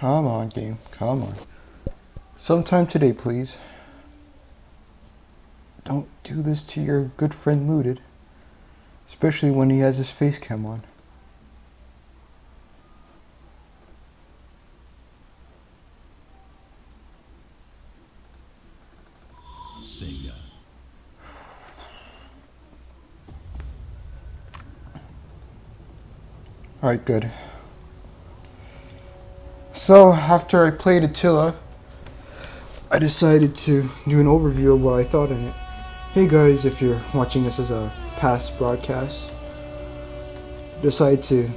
Come on, game. Come on. Sometime today, please. Don't do this to your good friend Lewted. Especially when he has his face cam on. Sega. Alright, good. So, after I played Attila, I decided to do an overview of what I thought in it. Hey guys, if you're watching this as a past broadcast, decided to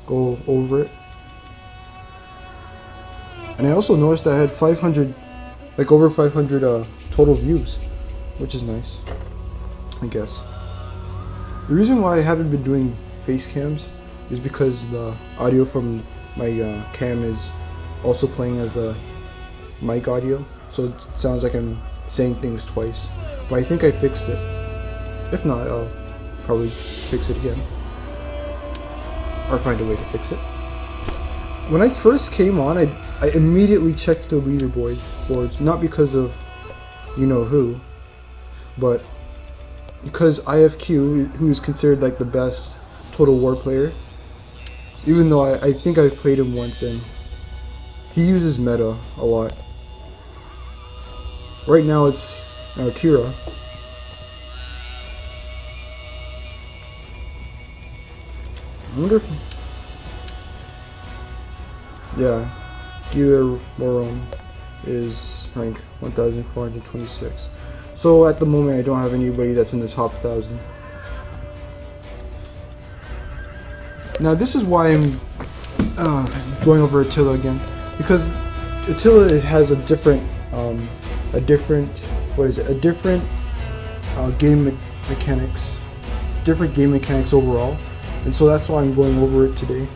go over it. And I also noticed I had 500, like over 500 total views, which is nice, I guess. The reason why I haven't been doing face cams is because the audio from my cam is also playing as the mic audio, so it sounds like I'm saying things twice. But I think I fixed it. If not, I'll probably fix it again, or find a way to fix it. When I first came on, I immediately checked the leaderboards, not because of you know who, but because IFQ, who is considered like the best Total War player, even though I think I played him once and he uses meta a lot. Right now it's Kira. I wonder if... Yeah, Kira Moron is rank 1426. So at the moment I don't have anybody that's in the top 1000. Now this is why I'm going over Attila again, because Attila has a different game mechanics overall, and so that's why I'm going over it today.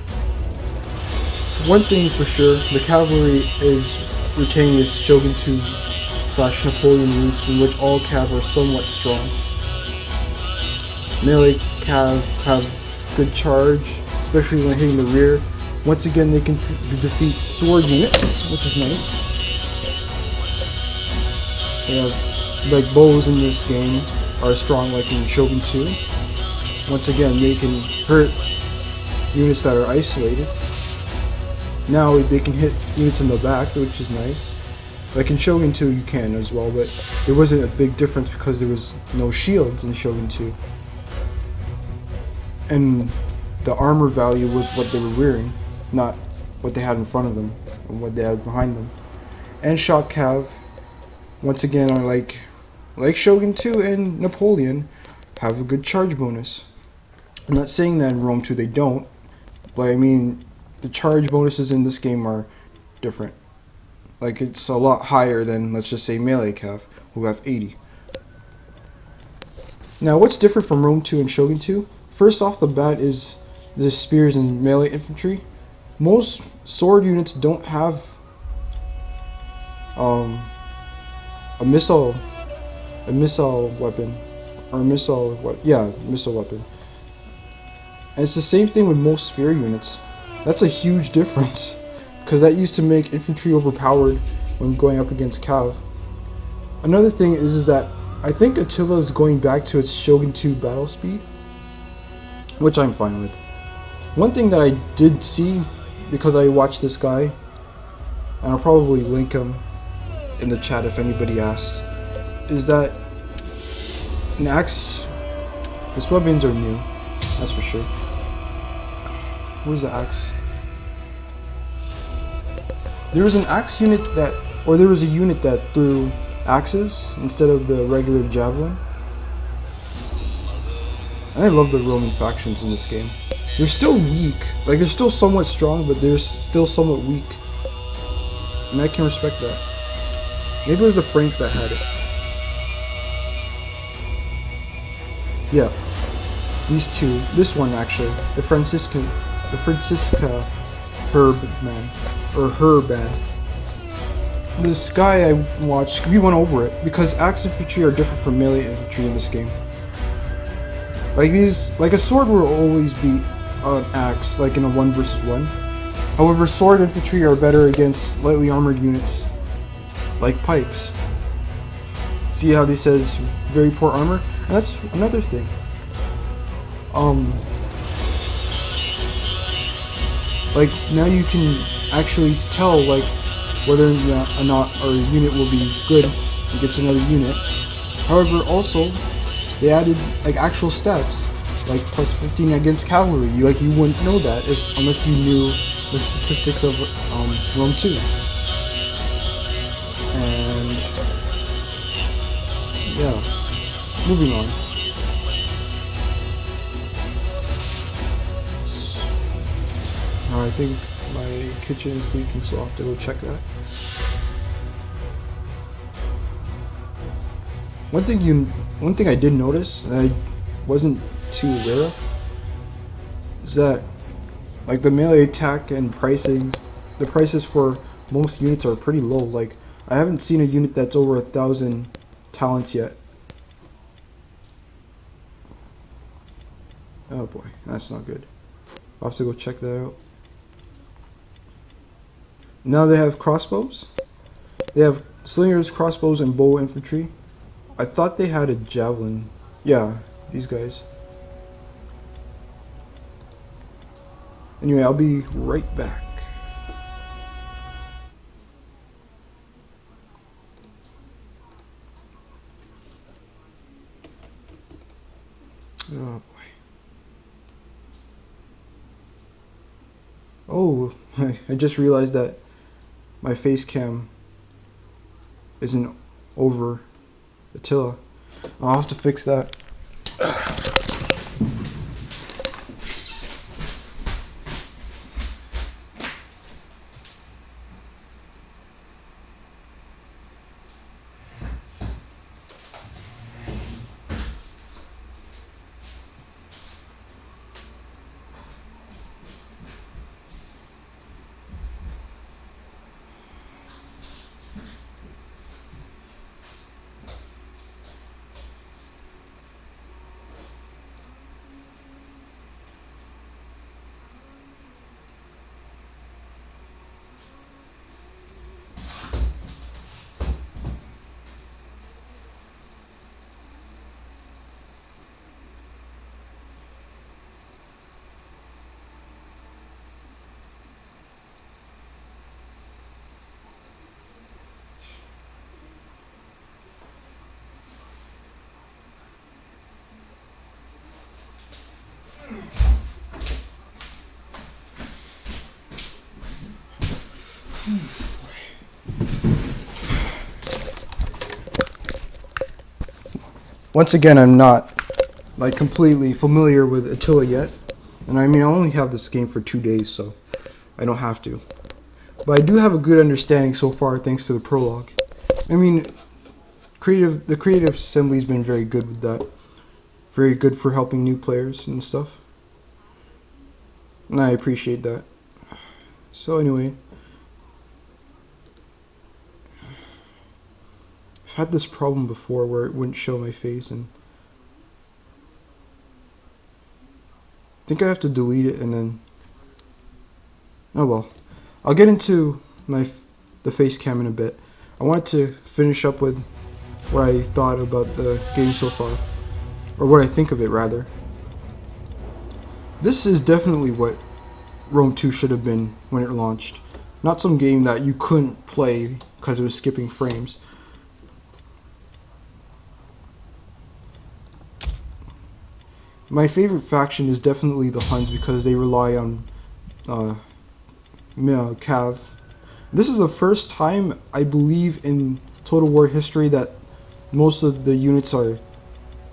One thing is for sure, the cavalry is retaining its Shogun 2 / Napoleon roots, in which all cav are somewhat strong. Melee cav have good charge, especially when hitting the rear. Once again, they can defeat sword units, which is nice. They have, like, bows in this game are strong like in Shogun 2. Once again, they can hurt units that are isolated. Now they can hit units in the back, which is nice. Like in Shogun 2 you can as well, but there wasn't a big difference because there was no shields in Shogun 2. And the armor value was what they were wearing, not what they had in front of them and what they had behind them. And Shock Cav, once again, are like Shogun 2 and Napoleon, have a good charge bonus. I'm not saying that in Rome 2 they don't, but I mean the charge bonuses in this game are different. Like, it's a lot higher than, let's just say, Melee Cav, who have 80. Now, what's different from Rome 2 and Shogun 2? First off the bat is the spears and melee infantry. Most sword units don't have a missile weapon, or missile weapon. And it's the same thing with most spear units. That's a huge difference, because that used to make infantry overpowered when going up against cav. Another thing is that I think Attila is going back to its Shogun 2 battle speed, which I'm fine with. One thing that I did see, because I watched this guy, and I'll probably link him in the chat if anybody asks, is that an axe, his weapons are new, that's for sure. Where's the axe? There was an axe unit there was a unit that threw axes instead of the regular javelin. And I love the Roman factions in this game. They're still weak. Like, they're still somewhat strong, but they're still somewhat weak. And I can respect that. Maybe it was the Franks that had it. Yeah. These two. This one, actually. The Francisca Herb man. Or her band. This guy I watched, we went over it, because axe infantry are different from melee infantry in this game. Like a sword will always beat an axe, like in a 1 versus 1. However, sword infantry are better against lightly armored units like pikes. See how this says very poor armor? And that's another thing. Like now you can actually tell like whether or not our unit will be good against another unit. However, also they added like actual stats, like plus 15 against cavalry. You wouldn't know that unless you knew the statistics of Rome 2. And yeah, moving on. I think my kitchen is leaking, so I'll have to go check that. One thing I did notice, and I wasn't too aware of, is that like the melee attack and pricing, the prices for most units are pretty low. Like I haven't seen a unit that's over 1,000 talents yet. Oh boy, that's not good. I'll have to go check that out. Now they have crossbows. They have slingers, crossbows, and bow infantry. I thought they had a javelin. Yeah, these guys. Anyway, I'll be right back. Oh boy. Oh, I just realized that my face cam isn't over Attila. I'll have to fix that. Once again, I'm not like completely familiar with Attila yet, and I mean I only have this game for 2 days, so I don't have to. But I do have a good understanding so far thanks to the prologue. I mean, the creative assembly's been very good with that. Very good for helping new players and stuff. And I appreciate that. So anyway, I've had this problem before where it wouldn't show my face, and I think I have to delete it and then, oh well. I'll get into the face cam in a bit. I wanted to finish up with what I thought about the game so far, or what I think of it rather. This is definitely what Rome 2 should have been when it launched. Not some game that you couldn't play because it was skipping frames. My favorite faction is definitely the Huns because they rely on cav. This is the first time I believe in Total War history that most of the units are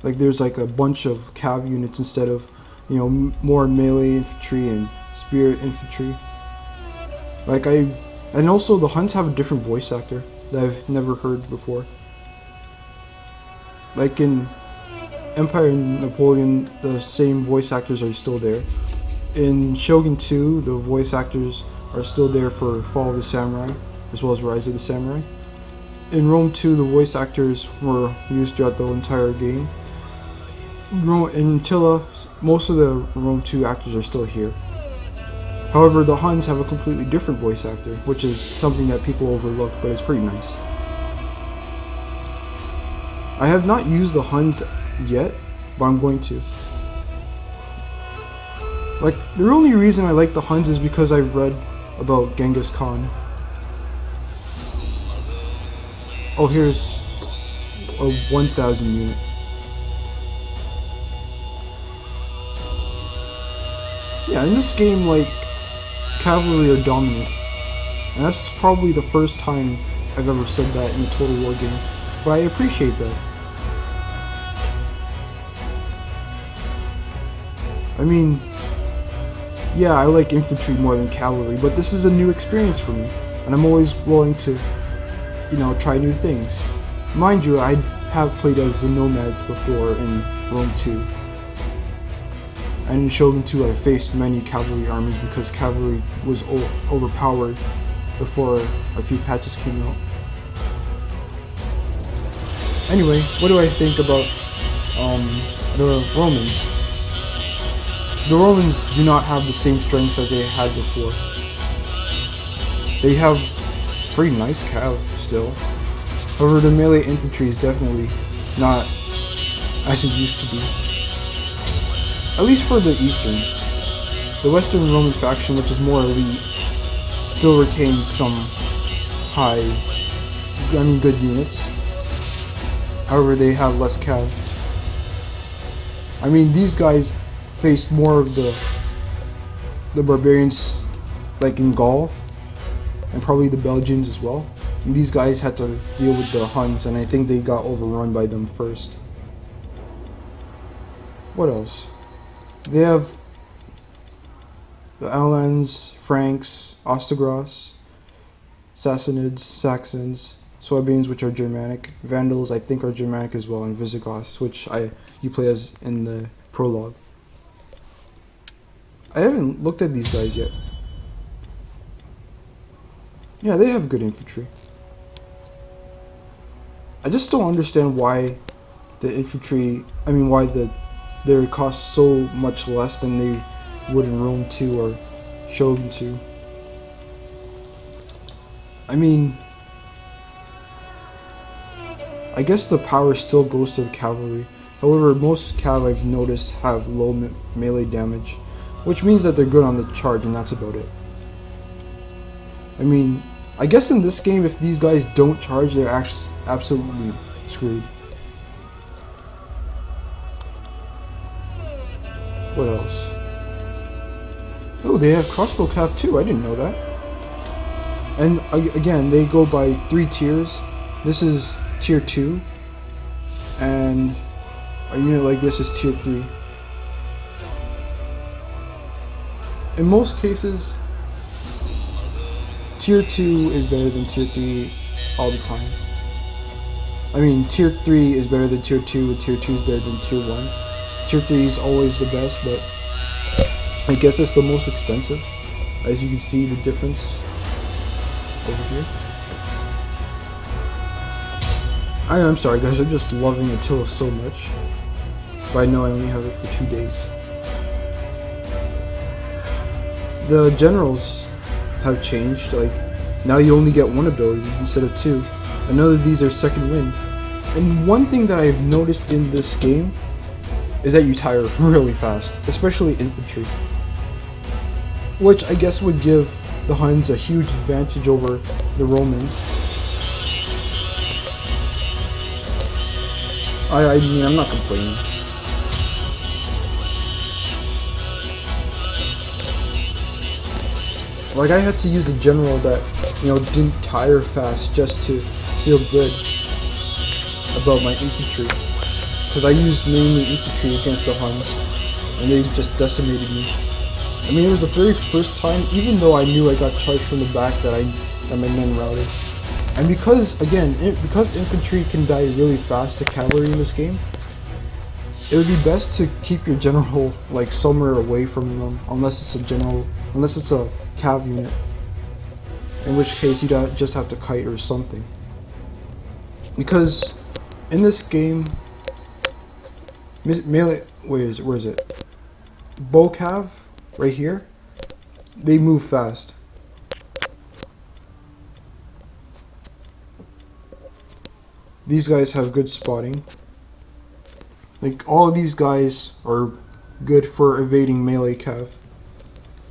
like there's like a bunch of cav units instead of more melee infantry and spear infantry. And also the Huns have a different voice actor that I've never heard before. Like in Empire and Napoleon, the same voice actors are still there. In Shogun 2, the voice actors are still there for Fall of the Samurai, as well as Rise of the Samurai. In Rome 2, the voice actors were used throughout the entire game. In Attila, most of the Rome 2 actors are still here. However, the Huns have a completely different voice actor, which is something that people overlook, but it's pretty nice. I have not used the Huns yet, but I'm going to. Like, the only reason I like the Huns is because I've read about Genghis Khan. Oh, here's a 1,000 unit. Yeah, in this game, like, cavalry are dominant. And that's probably the first time I've ever said that in a Total War game. But I appreciate that. I mean, yeah, I like infantry more than cavalry, but this is a new experience for me. And I'm always willing to, you know, try new things. Mind you, I have played as the Nomads before in Rome 2. And in Shogun 2 I faced many cavalry armies because cavalry was overpowered before a few patches came out. Anyway, what do I think about the Romans? The Romans do not have the same strengths as they had before. They have pretty nice cav still. However, the melee infantry is definitely not as it used to be. At least for the Easterns. The Western Roman faction, which is more elite, still retains some good units. However, they have less cav. I mean, these guys faced more of the barbarians, like in Gaul, and probably the Belgians as well. And these guys had to deal with the Huns, and I think they got overrun by them first. What else? They have the Alans, Franks, Ostrogoths, Sassanids, Saxons, Swabians, which are Germanic, Vandals, I think, are Germanic as well, and Visigoths, which you play as in the prologue. I haven't looked at these guys yet. Yeah, they have good infantry. I just don't understand why the infantry, why they cost so much less than they would in Rome 2 or Shogun 2. I mean, I guess the power still goes to the cavalry. However, most cav I've noticed have low melee damage, which means that they're good on the charge, and that's about it. I mean, I guess in this game, if these guys don't charge, they're absolutely screwed. What else? Oh, they have crossbow cav too. I didn't know that. And again, they go by 3 tiers. This is tier 2, and a unit like this is tier 3. In most cases, tier 2 is better than tier 3 all the time. I mean, tier 3 is better than tier 2, and tier 2 is better than tier 1. Tier 3 is always the best, but I guess it's the most expensive. As you can see the difference over here. I'm sorry guys, I'm just loving Attila so much. But I know I only have it for 2 days. The generals have changed, like now you only get 1 ability instead of 2. I know that these are second wind. And one thing that I've noticed in this game is that you tire really fast, especially infantry. Which I guess would give the Huns a huge advantage over the Romans. I mean, I'm not complaining. Like, I had to use a general that, didn't tire fast just to feel good about my infantry. Because I used mainly infantry against the Huns, and they just decimated me. I mean, it was the very first time, even though I knew I got charged from the back, that my men routed. And because infantry can die really fast to cavalry in this game, it would be best to keep your general like somewhere away from them, unless it's a cav unit. In which case you'd just have to kite or something. Because in this game, melee, where is it? Bow cav, right here. they move fast. These guys have good spotting. Like, all of these guys are good for evading melee cav.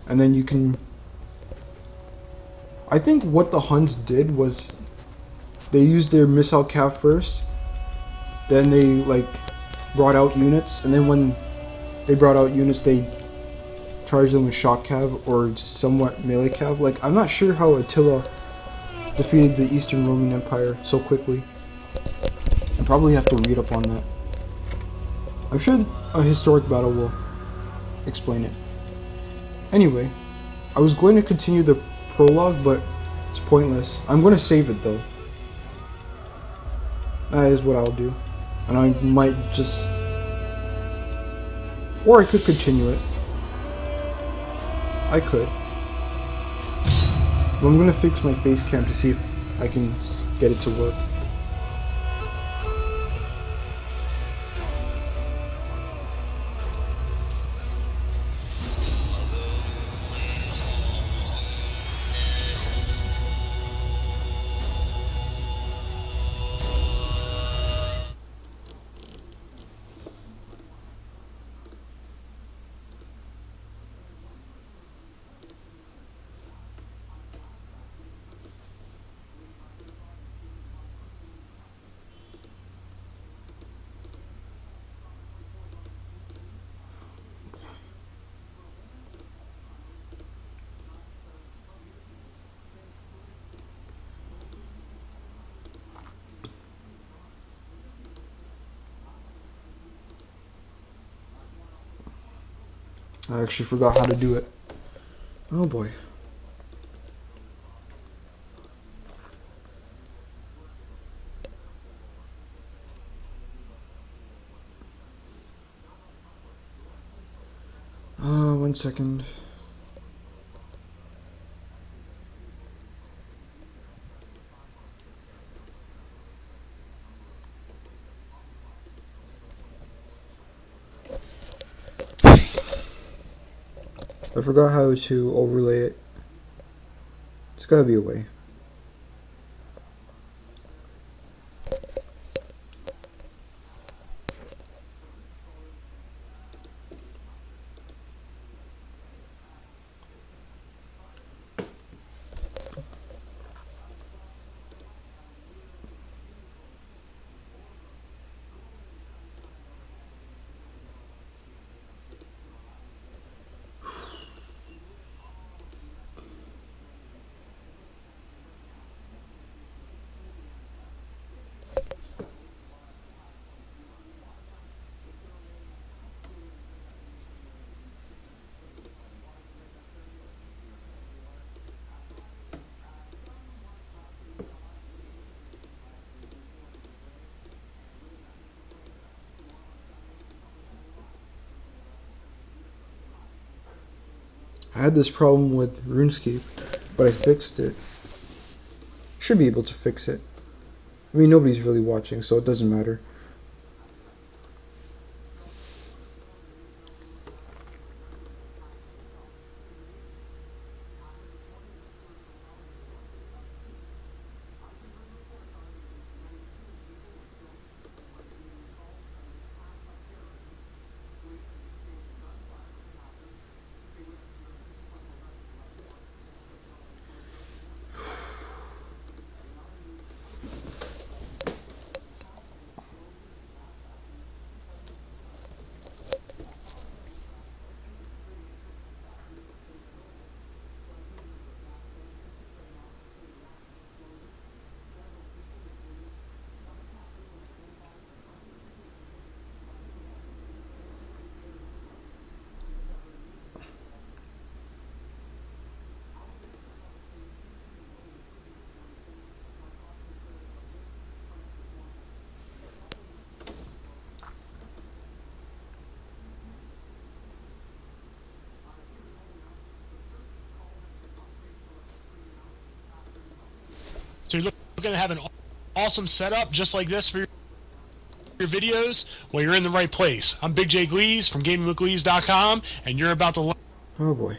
And then you can... I think what the Huns did was they used their missile cav first. Then they, like, brought out units. And then when they brought out units, they charged them with shock cav or somewhat melee cav. Like, I'm not sure how Attila defeated the Eastern Roman Empire so quickly. I probably have to read up on that. I'm sure a historic battle will explain it. Anyway, I was going to continue the prologue, but it's pointless. I'm going to save it though. That is what I'll do. And I might just... Or I could continue it. I could. But I'm going to fix my face cam to see if I can get it to work. I actually forgot how to do it. Oh boy. One second. I forgot how to overlay it. There's gotta be a way. I had this problem with RuneScape, but I fixed it. Should be able to fix it. I mean, nobody's really watching, so it doesn't matter. So you're looking to have an awesome setup just like this for your videos? Well, you're in the right place. I'm Big J Glees from GamingWithGlees.com, and you're about to learn. Oh boy.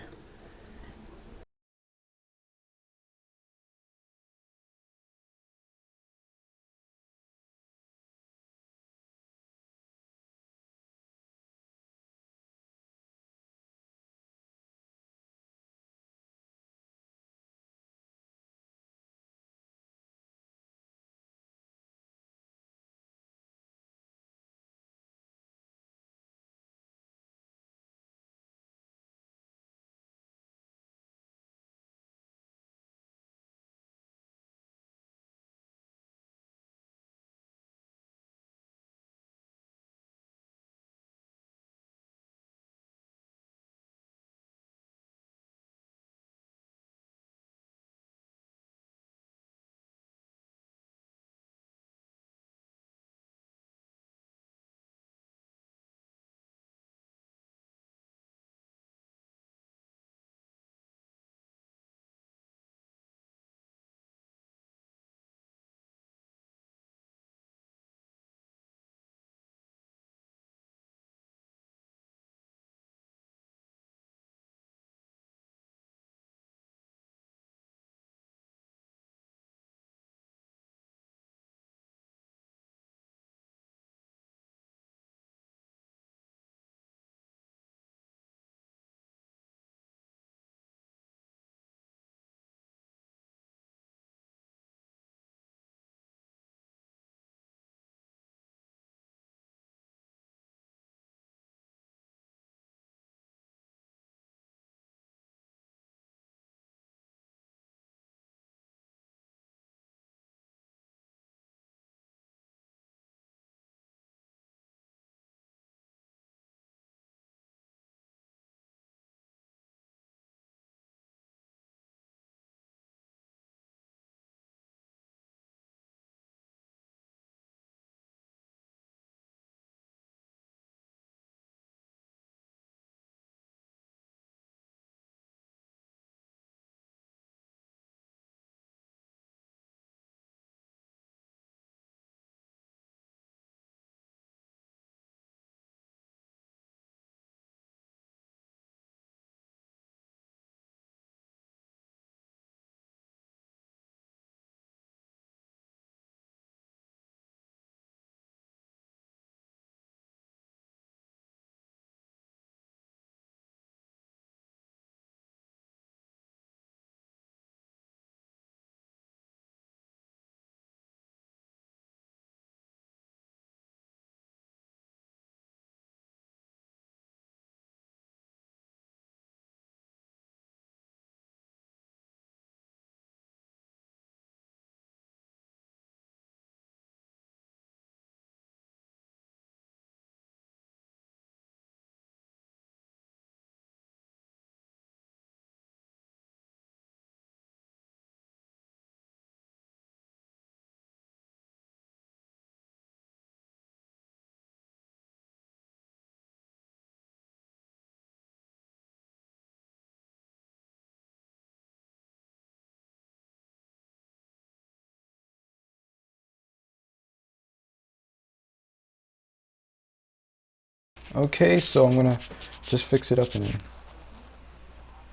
Okay, so I'm gonna just fix it up and then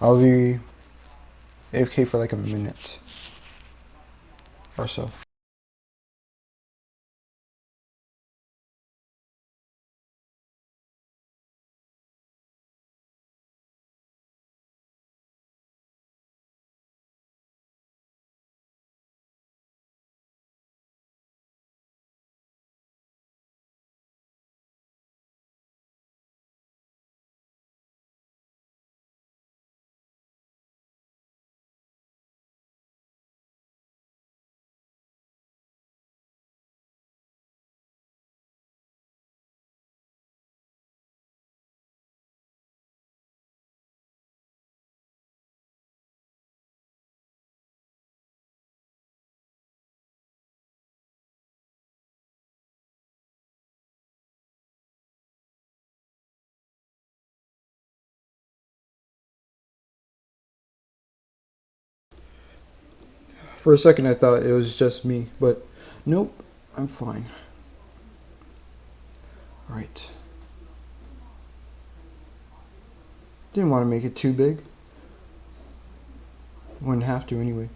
I'll be AFK for like a minute or so. For a second I thought it was just me, but nope, I'm fine. Right. Didn't want to make it too big. Wouldn't have to anyway.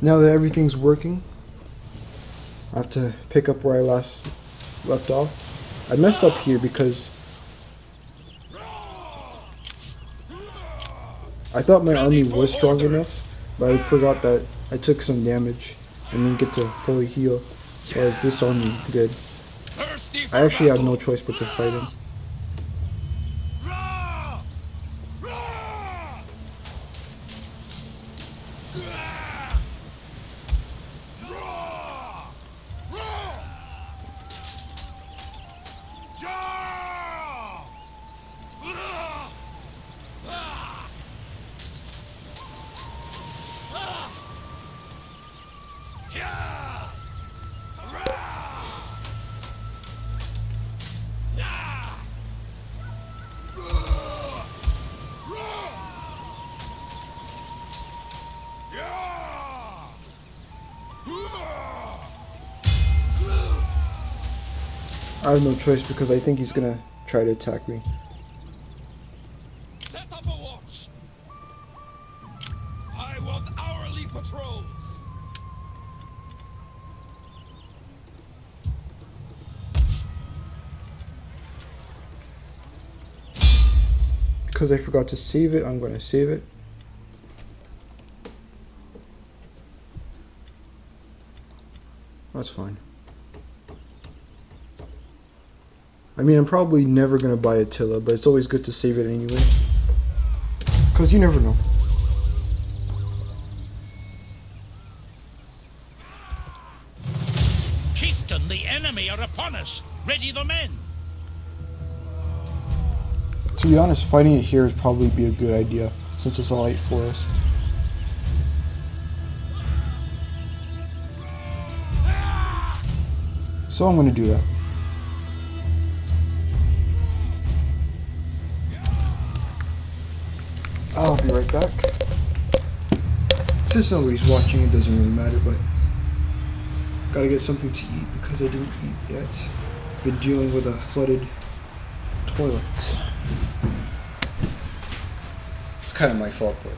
Now that everything's working, I have to pick up where I last left off. I messed up here because I thought my army was strong enough, but I forgot that I took some damage and didn't get to fully heal, whereas this army did. I actually had no choice but to fight him. I have no choice because I think he's gonna try to attack me. Set up a watch. I want hourly patrols. Because I forgot to save it, I'm gonna save it. That's fine. I mean, I'm probably never gonna buy Attila, but it's always good to save it anyway. Because you never know. Chieftain, the enemy are upon us. Ready the men. To be honest, fighting it here would probably be a good idea, since it's a light forest. So I'm gonna do that. I'll be right back. Since nobody's watching, it doesn't really matter, but gotta get something to eat because I didn't eat yet. Been dealing with a flooded toilet. It's kind of my fault, but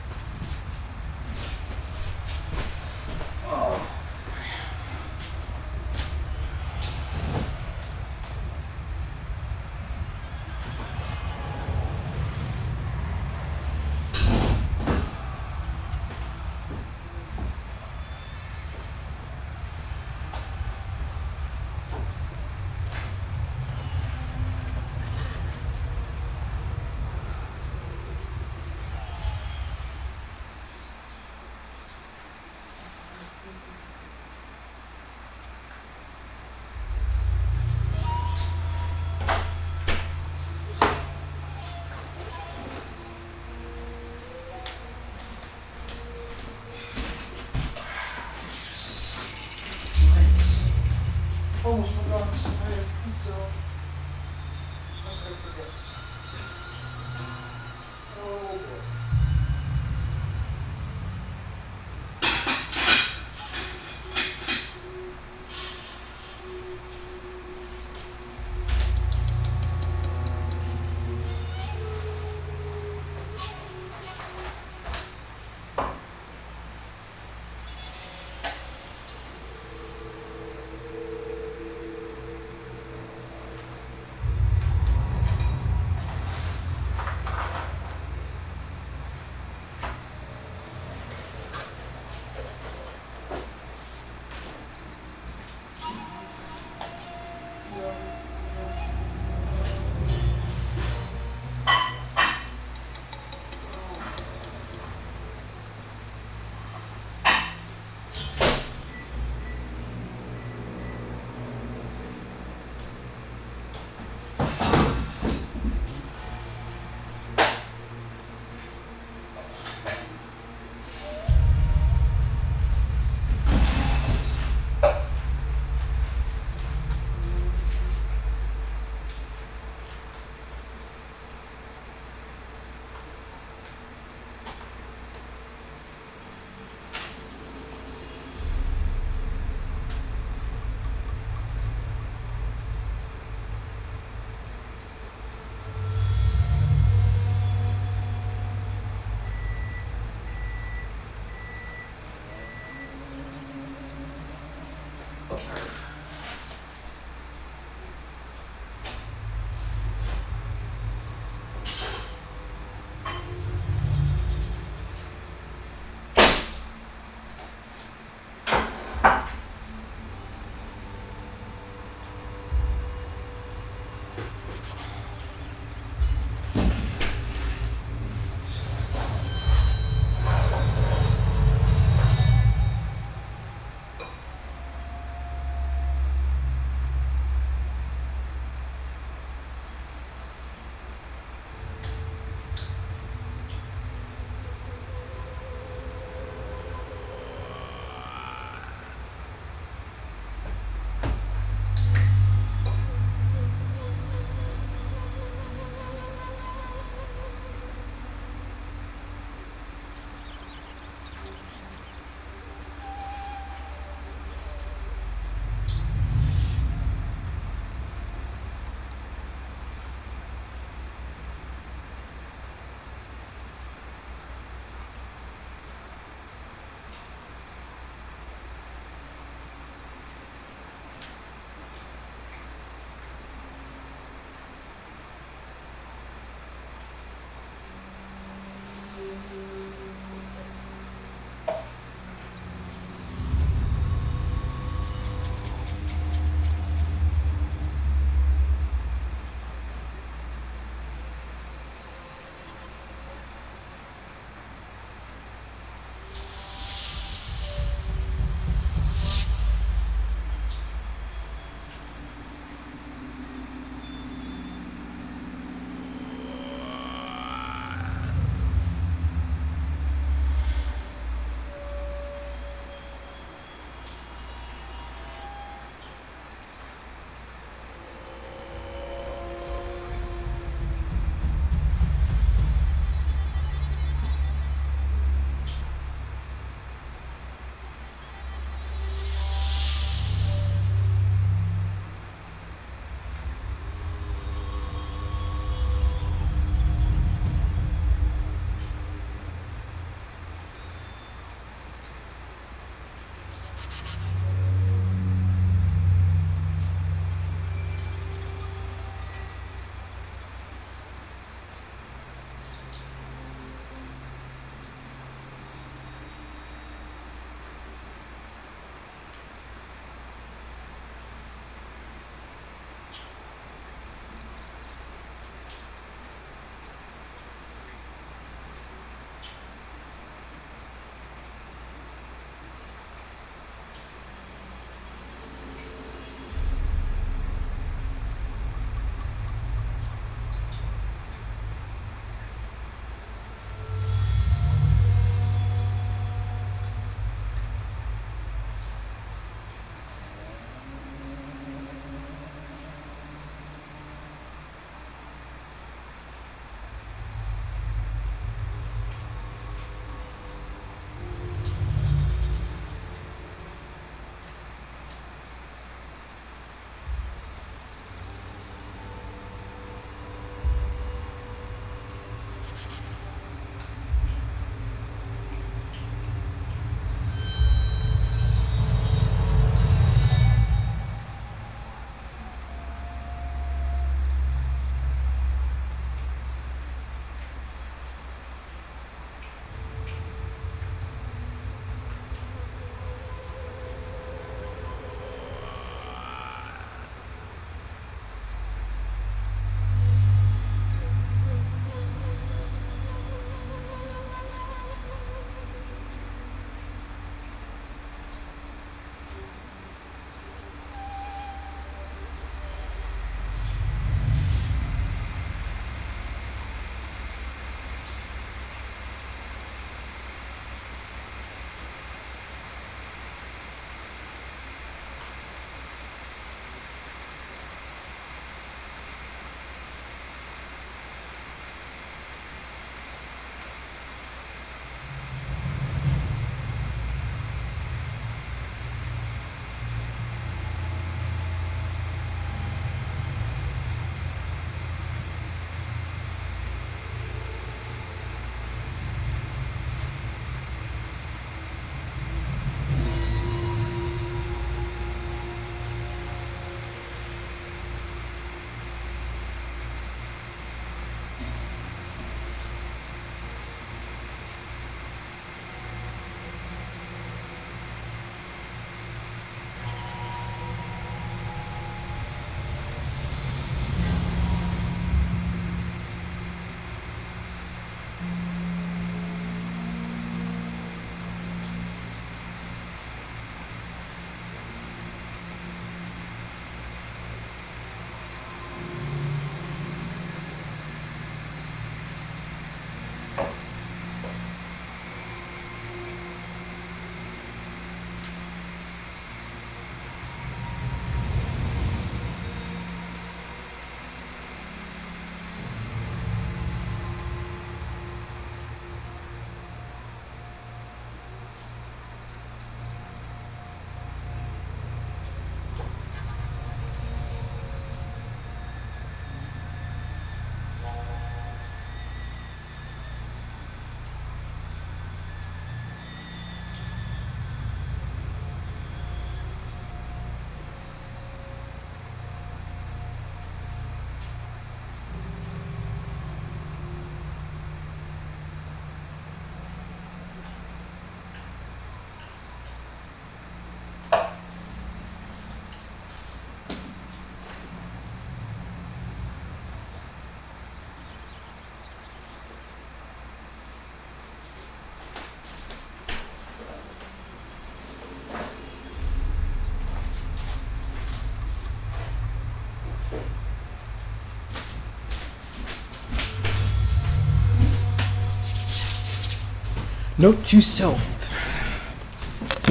Note to self.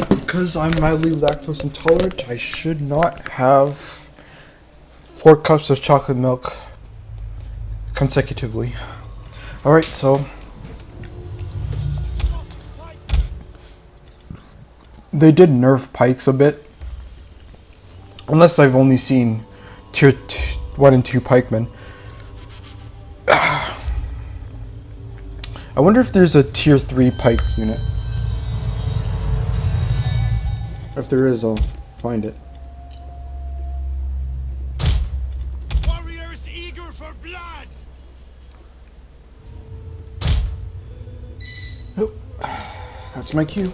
Because I'm mildly lactose intolerant, I should not have 4 cups of chocolate milk consecutively. Alright, so they did nerf pikes a bit. Unless I've only seen tier 1 and 2 pikemen. I wonder if there's a tier 3 pike unit. If there is, I'll find it. Warriors eager for blood. Oh, that's my cue.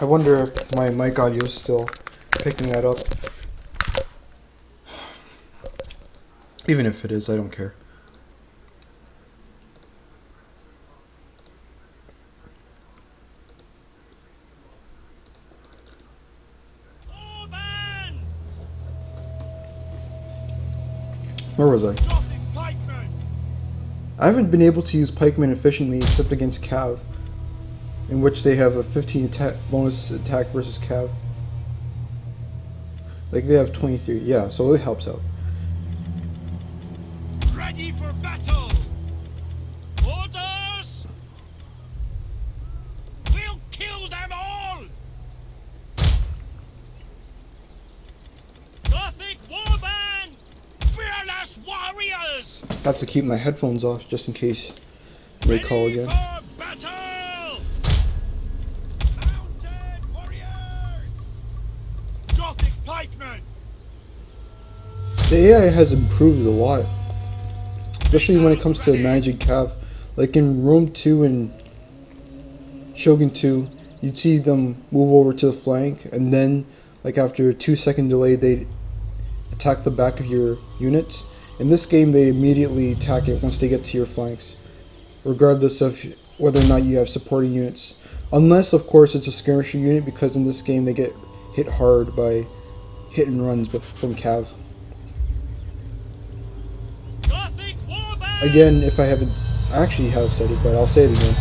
I wonder if my mic audio is still picking that up. Even if it is, I don't care. Where was I? I haven't been able to use pikemen efficiently except against Cav, in which they have a 15 bonus attack versus Cav. Like they have 23, yeah, so it helps out. Ready for battle. Orders! We'll kill them all! Gothic warband! Fearless warriors! I have to keep my headphones off just in case they call Ready again. for battle. Mounted warriors. Gothic pikemen. The AI has improved a lot, especially when it comes to managing Cav. Like in Rome 2 and Shogun 2, you'd see them move over to the flank, and then, like after a 2-second delay, they'd attack the back of your units. In this game, they immediately attack it once they get to your flanks, regardless of whether or not you have supporting units. Unless, of course, it's a skirmisher unit, because in this game they get hit hard by hit and runs from Cav. Again, if I haven't actually have said it, but I'll say it again.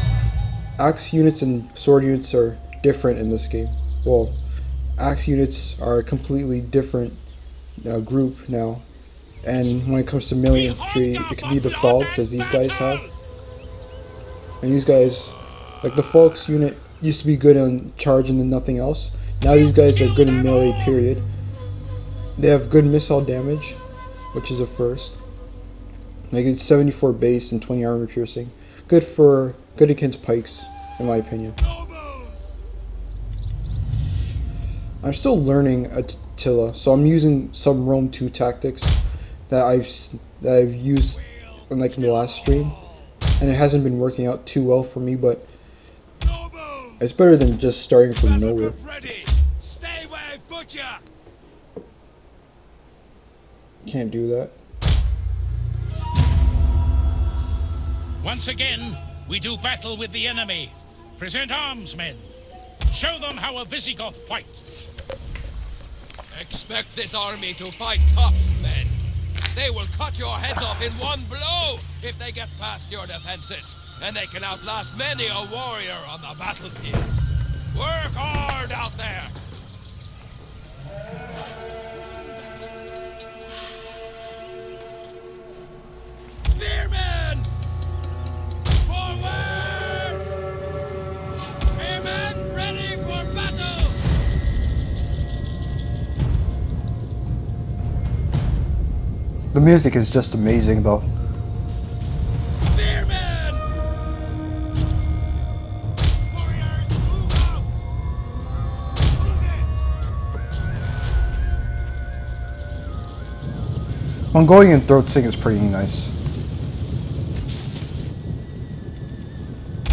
Axe units and sword units are different in this game. Well, axe units are a completely different group now. And when it comes to melee infantry, it can be the Falks, as these guys have. And these guys, like the Falks unit, used to be good on charge and then nothing else. Now these guys are good in melee, period. They have good missile damage, which is a first. Like it's 74 base and 20 armor piercing. Good against pikes, in my opinion. I'm still learning Attila. So I'm using some Rome 2 tactics that I've used in like in the last stream, and it hasn't been working out too well for me, but it's better than just starting from nowhere. Ready. Stay where I put ya. Can't do that. Once again, we do battle with the enemy. Present arms, men. Show them how a Visigoth fights. Expect this army to fight tough, men. They will cut your heads off in one blow if they get past your defenses, and they can outlast many a warrior on the battlefield. Work hard out there! Spearmen! Forward! Spearmen ready for battle! The music is just amazing though. Spearmen! Warriors, move out! Move it! Mongolian throat sing is pretty nice.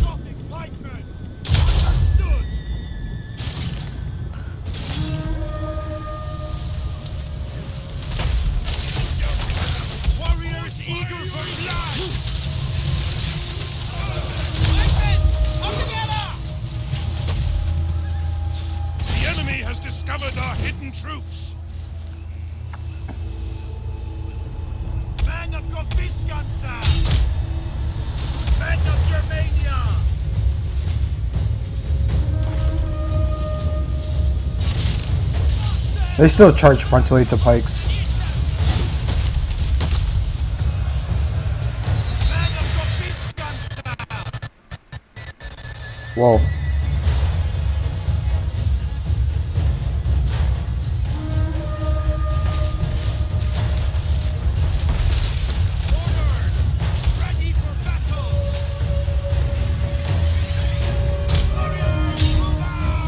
Gothic pikemen! Understood! Warriors eager for blood! The enemy has discovered our hidden troops. Men of Gopiskanza! Men of Germania! They still charge frontally to pikes. Men of Gopiskanza! Whoa. Orders! Ready for battle! Warriors, move out!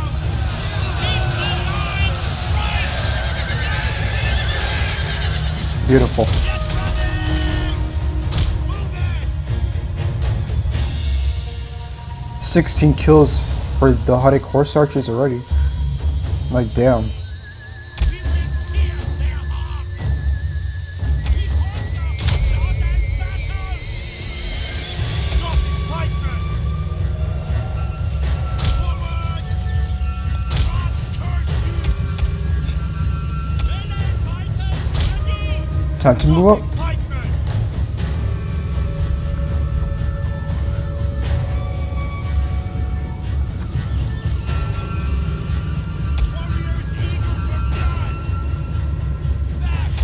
Keep the lines straight! Beautiful. Get ready! Move it! 16 kills for the Hudic horse archers already. Like damn. We will pierce their hearts! We hunger for blood and battle! Gothic pikemen! Forward! God curse you! Melee fighters ready! Time to move up. Gothic pikemen! Warriors eager for blood! Back!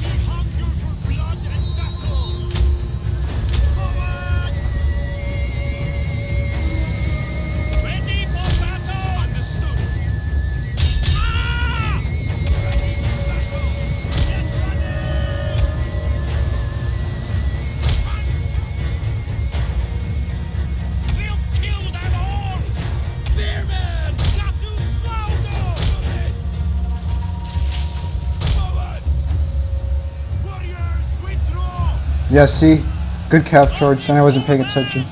We hunger for blood and battle! Forward! Ready for battle! Understood! Ah! Ready for battle! Get ready! We'll kill them all! Spearmen! Gatu Slaugo! Forward! Warriors, withdraw! Yeah, see? Good calf charge, and I wasn't paying attention.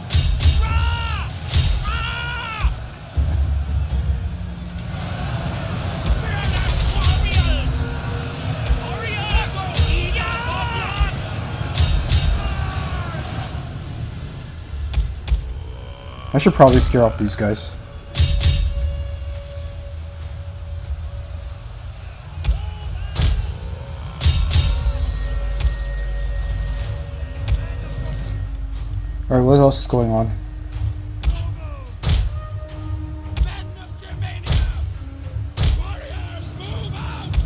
I should probably scare off these guys. Alright, what else is going on? Men of Germania! Warriors, move out!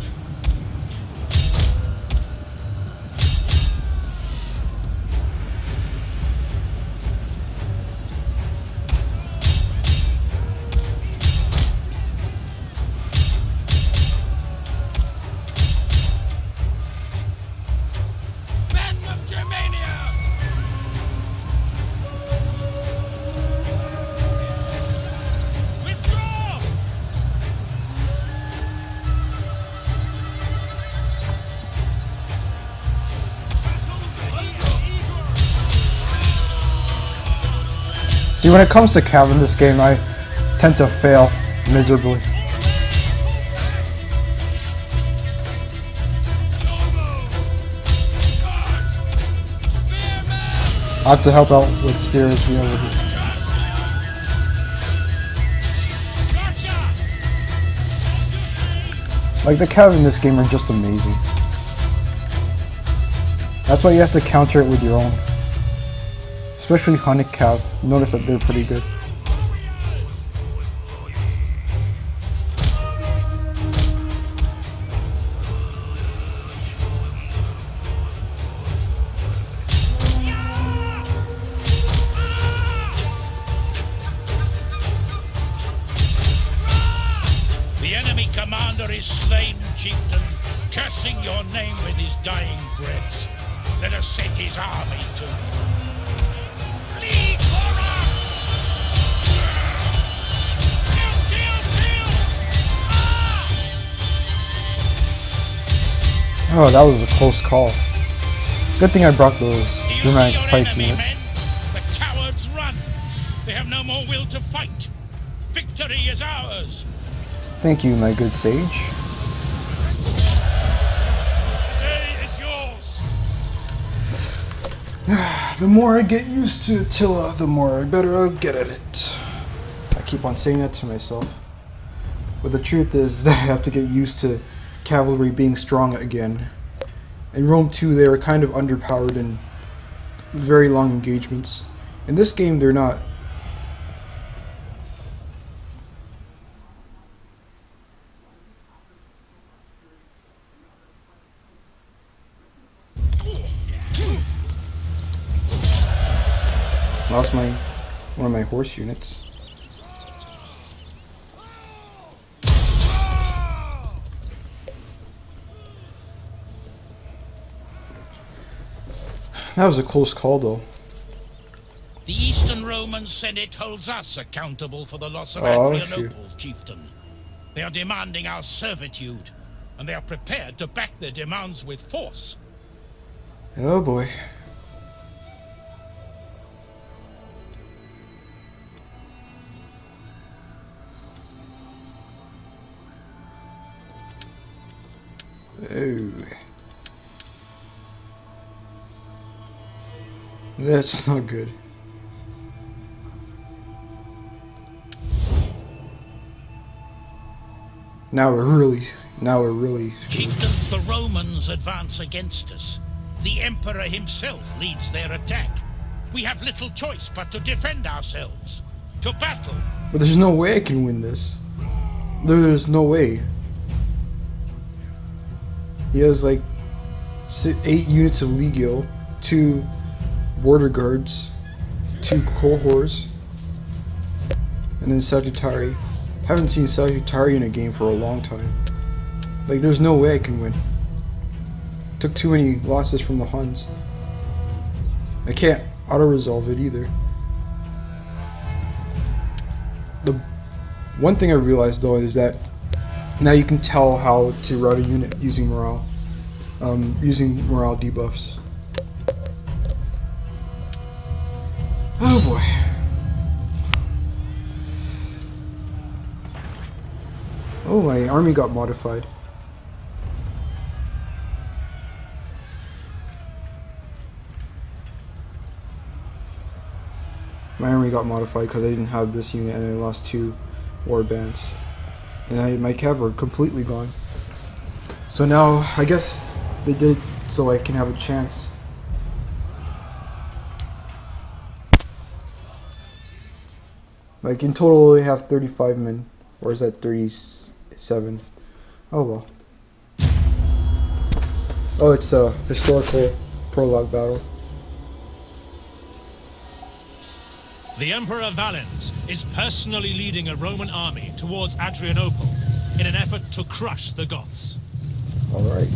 Men of Germania! See, when it comes to cav in this game, I tend to fail miserably. I have to help out with spears over here. Like, the cav in this game are just amazing. That's why you have to counter it with your own. Especially hunted cav. Notice that they're pretty good. The enemy commander is slain, chieftain, cursing your name with his dying breaths. Let us send his army to him. Lead for us! Kill! Oh, that was a close call. Good thing I brought those Do you dramatic see your pike enemy, units. men? The cowards run. They have no more will to fight. Victory is ours. Thank you, my good sage. The day is yours. The more I get used to Attila, the more better I'll get at it. I keep on saying that to myself. But the truth is that I have to get used to cavalry being strong again. In Rome 2, they were kind of underpowered in very long engagements. In this game, they're not. Lost one of my horse units. That was a close call, though. The Eastern Roman Senate holds us accountable for the loss of Oh, Adrianople, chieftain. They are demanding our servitude, and they are prepared to back their demands with force. Oh boy. Oh. That's not good. Now we're really Chieftain, the Romans advance against us. The Emperor himself leads their attack. We have little choice but to defend ourselves. To battle. But there's no way I can win this. There's no way. He has like 8 units of Legio, 2 border guards, 2 cohorts, and then Sagittari. Haven't seen Sagittari in a game for a long time. Like, there's no way I can win. Took too many losses from the Huns. I can't auto-resolve it either. The one thing I realized though is that now you can tell how to route a unit using morale. Using morale debuffs. Oh boy. Oh, my army got modified. My army got modified because I didn't have this unit and I lost 2 war bands. And my cav were completely gone. So now, I guess they did so I can have a chance. Like, in total we have 35 men. Or is that 37? Oh well. Oh, it's a historical prologue battle. The Emperor Valens is personally leading a Roman army towards Adrianople in an effort to crush the Goths. Alright.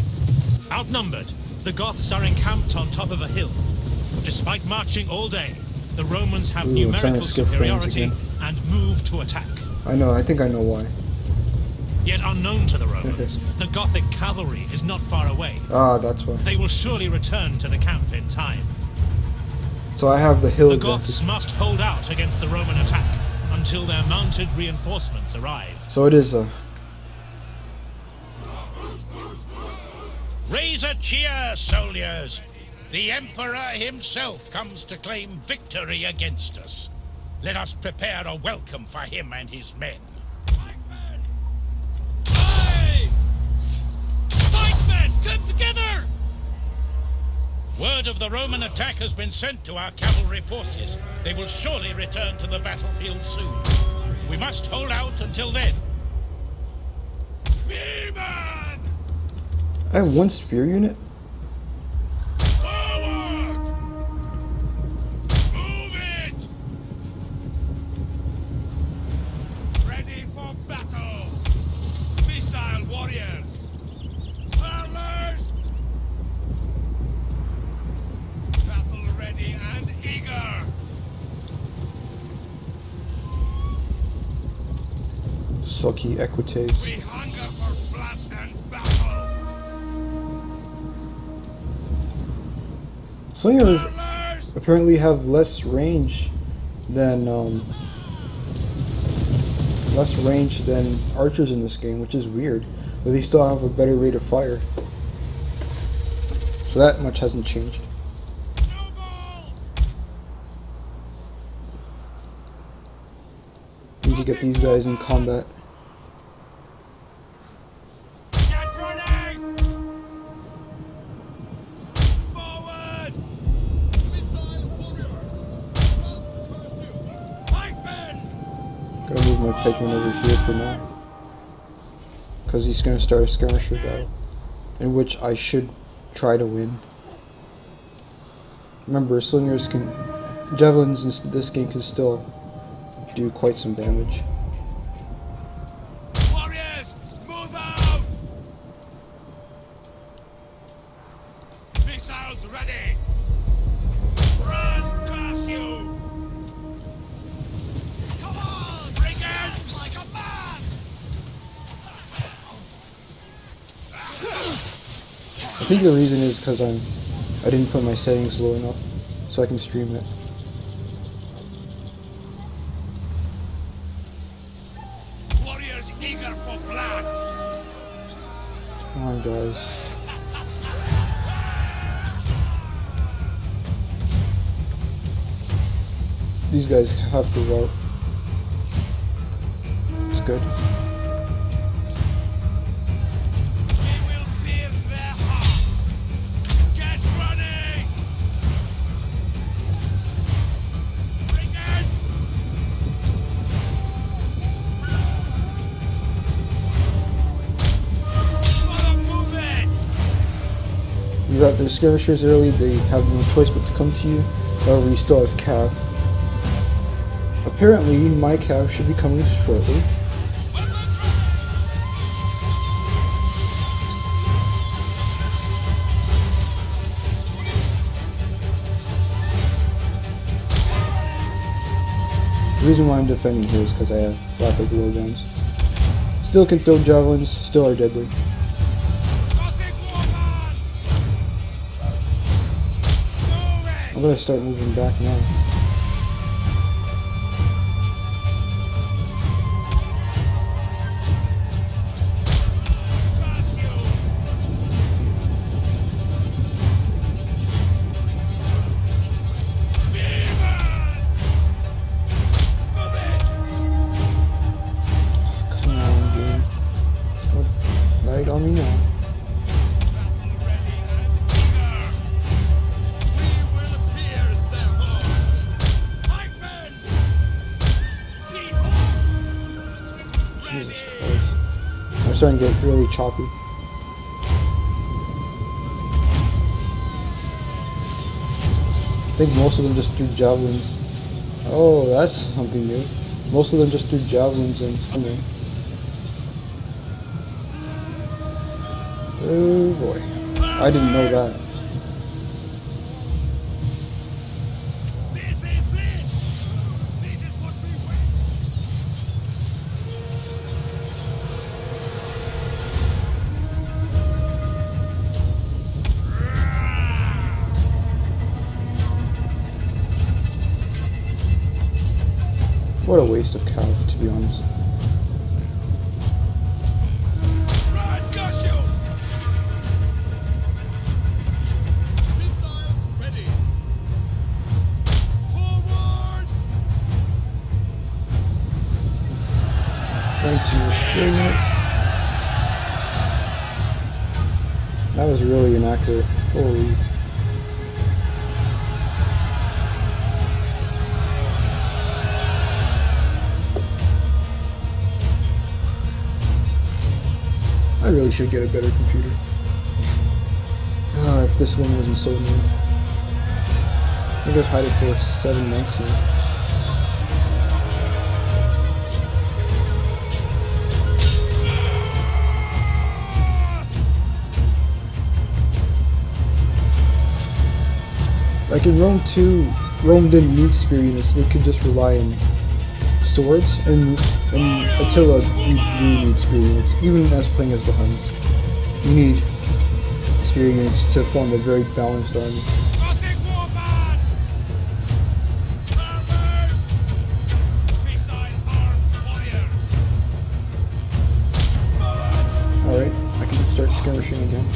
Outnumbered, the Goths are encamped on top of a hill. Despite marching all day, the Romans have Ooh, I'm trying to numerical skip frames superiority again. and move to attack. I think I know why. Yet unknown to the Romans, the Gothic cavalry is not far away. Ah, that's why. They will surely return to the camp in time. So I have the hill The advantage. Goths must hold out against the Roman attack until their mounted reinforcements arrive. So it is Raise a cheer, soldiers! The Emperor himself comes to claim victory against us. Let us prepare a welcome for him and his men. Aye! Fight, men! Come together! Word of the Roman attack has been sent to our cavalry forces. They will surely return to the battlefield soon. We must hold out until then. Spearmen! I have one spear unit. Forward! Move it! Ready for battle! Missile warriors! Hurlers! Battle ready and eager! Sulky Equites. We hunger for blood and battle! Slingers Hurlers! apparently have less range than archers in this game, which is weird. But they still have a better rate of fire. So that much hasn't changed. Need to get these guys in combat. Get running! Forward! Missile warriors! Pursuit! Pikemen! Gotta move my pikeman over here for now. Because he's gonna start a skirmisher battle. In which I should try to win. Remember, slingers can... javelins in this game can still do quite some damage. Warriors, move out! Missiles ready! Run, curse you! Come on! Brigands! Like a man! I think the reason is because I didn't put my settings low enough so I can stream it. Warriors eager for blood! Come on, guys. These guys have to route. It's good. We will pierce their hearts! Get running! Brigands! Wanna move it! You got the skirmishers early, they have no choice but to come to you. However, he still has cav. Apparently, my cav should be coming shortly. The reason why I'm defending here is because I have rapid blowguns. Still can throw javelins, still are deadly. Gothic warman! Move it! I'm gonna start moving back now. Curse you! Spearmen! Move it! Come on, dude. What? Lag on me now. Battle ready and eager! We will pierce their hearts! Pikemen! Jesus Christ. I'm starting to get really choppy. I think most of them just threw javelins. Oh, that's something new. Most of them just threw javelins and... Okay. Oh boy. I didn't know that. This is it! This is what we wait! What a waste of Cav, to be honest. Run, Gushu! Missiles ready. Forward! Going to spring it. That was really inaccurate. Holy. I really should get a better computer. If this one wasn't so new. I think I've had it for 7 months now. Like in Rome 2, Rome didn't need spear units, they could just rely on swords, and Attila, you do need spear units, even as playing as the Huns. You need spear units to form a very balanced army. Gothic warband! Armors! Missile-armed warriors! Forward! Alright, I can start skirmishing again.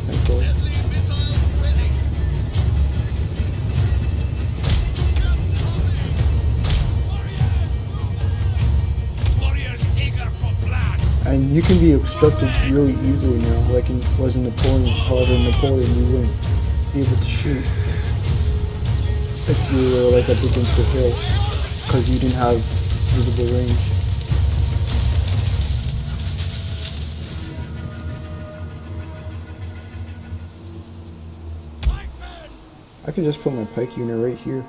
Thankfully. Deadly missiles ready! Warriors eager for blood! And you can be obstructed really easily now, like it was in Napoleon. However, in Napoleon you wouldn't be able to shoot if you were like up against a hill, because you didn't have visible range. I can just put my pike unit right here.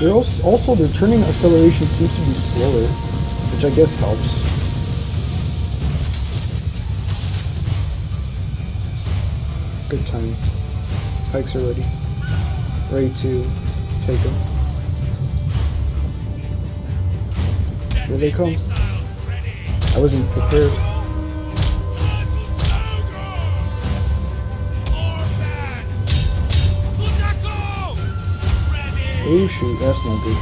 They're also their turning acceleration seems to be slower, which I guess helps. Good timing. Pikes are ready. Ready to take them. Here they come. I wasn't prepared. Oh shoot, that's not good.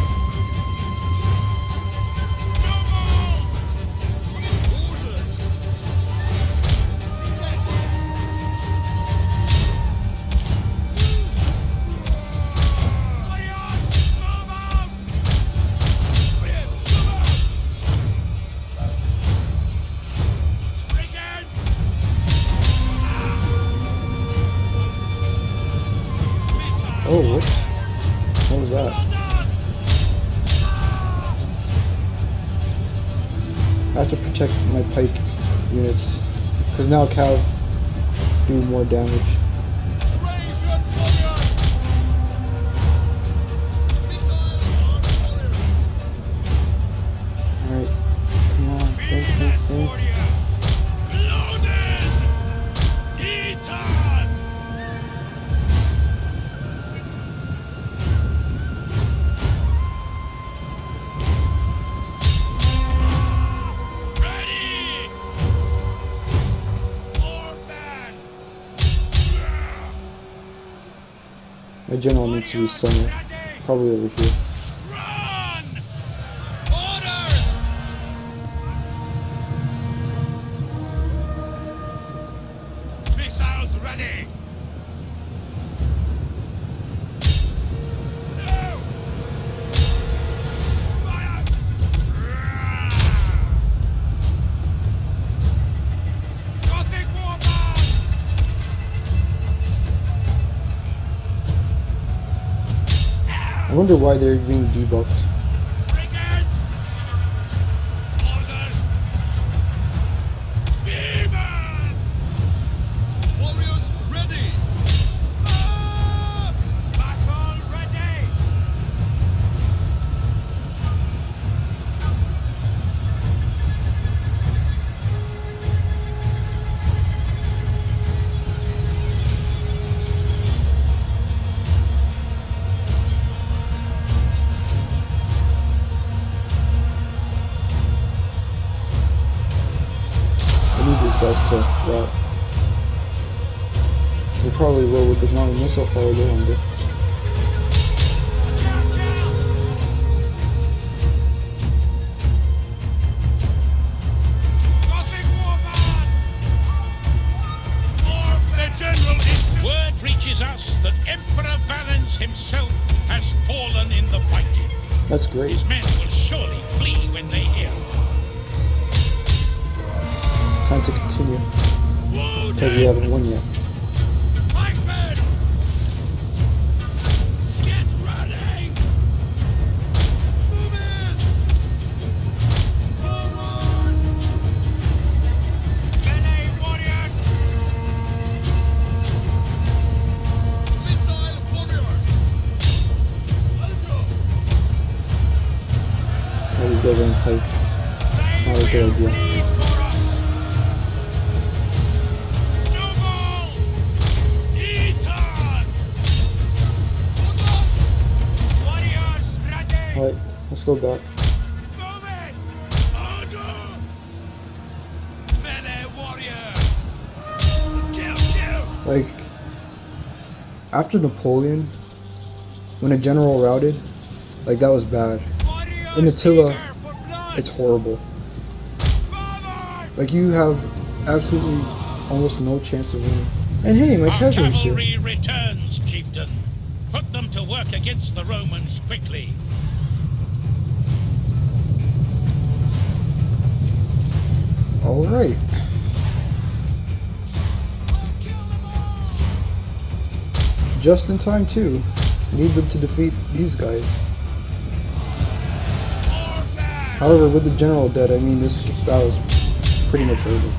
Oh, whoops. What was that? I have to protect my pike units, because now Cav do more damage. Alright, come on, think. My general needs to be somewhere, probably over here. Run! Orders! Missiles ready! No! Fire! Gothic warband! I wonder why they're being debuffed. Brigades! Orders! Spearmen! Warriors ready! Ah! Battle ready! We probably will with the amount of missile fire they're under. The general word reaches us that Emperor Valens himself has fallen in the fighting. That's great. His men will surely flee when they hear. Time to continue. Because we haven't won yet. Pikemen! Get ready! Move in! Forward! Melee warriors! Missile warriors! Oh, these guys are in pike. Not a good idea. Alright, let's go back. Like, after Napoleon, when a general routed, like that was bad. In Attila, it's horrible. Like you have absolutely almost no chance of winning. And hey, my cavalry's here. Cavalry returns, chieftain. Put them to work against the Romans quickly. Alright. Just in time too. Need them to defeat these guys. However, with the general dead, I mean this battle's pretty much over.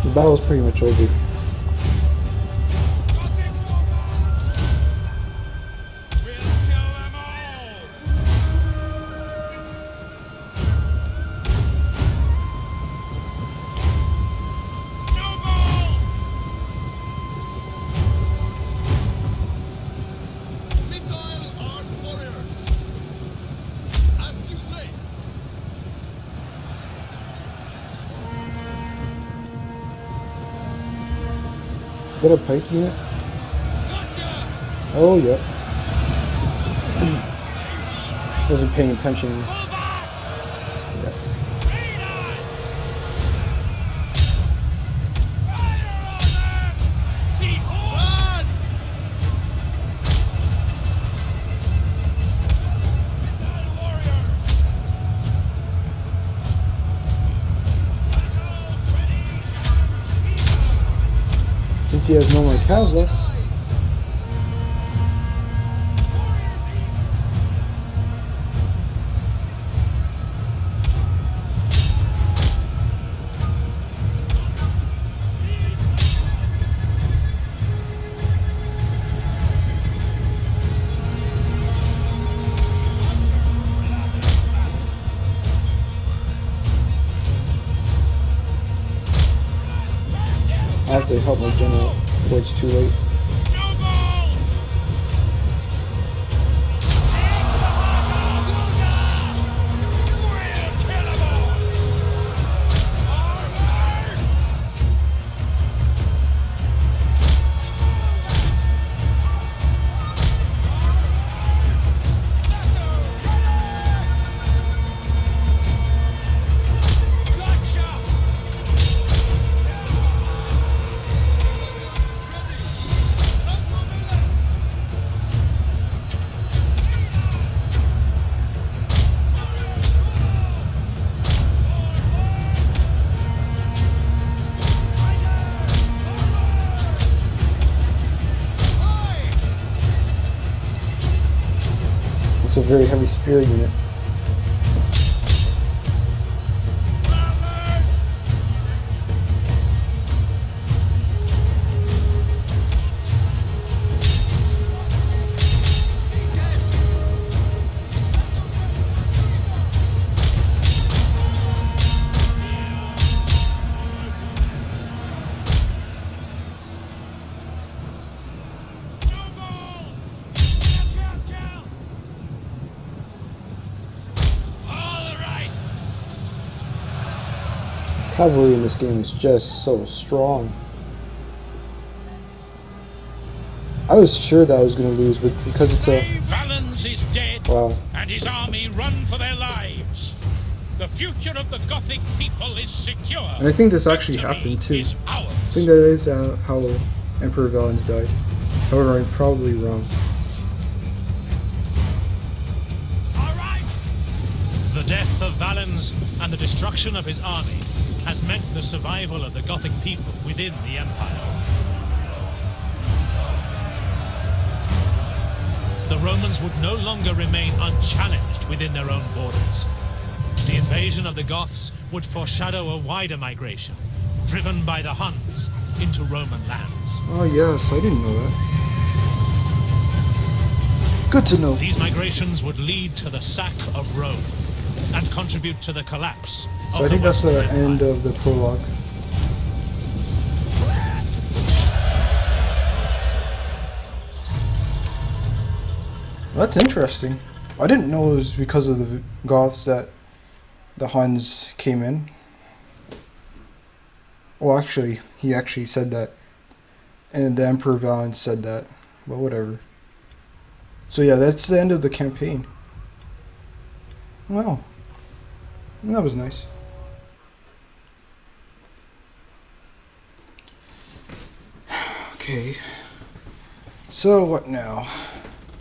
The battle's pretty much over. Is that a pike unit? Oh, yep. Wasn't paying attention. Yep. Since he has no more cows left. I have to help my general before it's too late. a very heavy spear unit. Cavalry in this game is just so strong. I was sure that I was going to lose, but because it's a... Valens is dead, Wow. and his army run for their lives. The future of the Gothic people is secure. And I think this actually Victory happened too. is ours. I think that is how Emperor Valens died. However, I'm probably wrong. All right. The death of Valens and the destruction of his army has meant the survival of the Gothic people within the Empire. The Romans would no longer remain unchallenged within their own borders. The invasion of the Goths would foreshadow a wider migration, driven by the Huns into Roman lands. Oh yes, I didn't know that. Good to know. These migrations would lead to the sack of Rome and contribute to the collapse So I think that's the end of the prologue. That's interesting. I didn't know it was because of the Goths that the Huns came in. Well, actually, he actually said that. And the Emperor Valens said that. But whatever. So yeah, that's the end of the campaign. Wow. That was nice. Okay. So what now?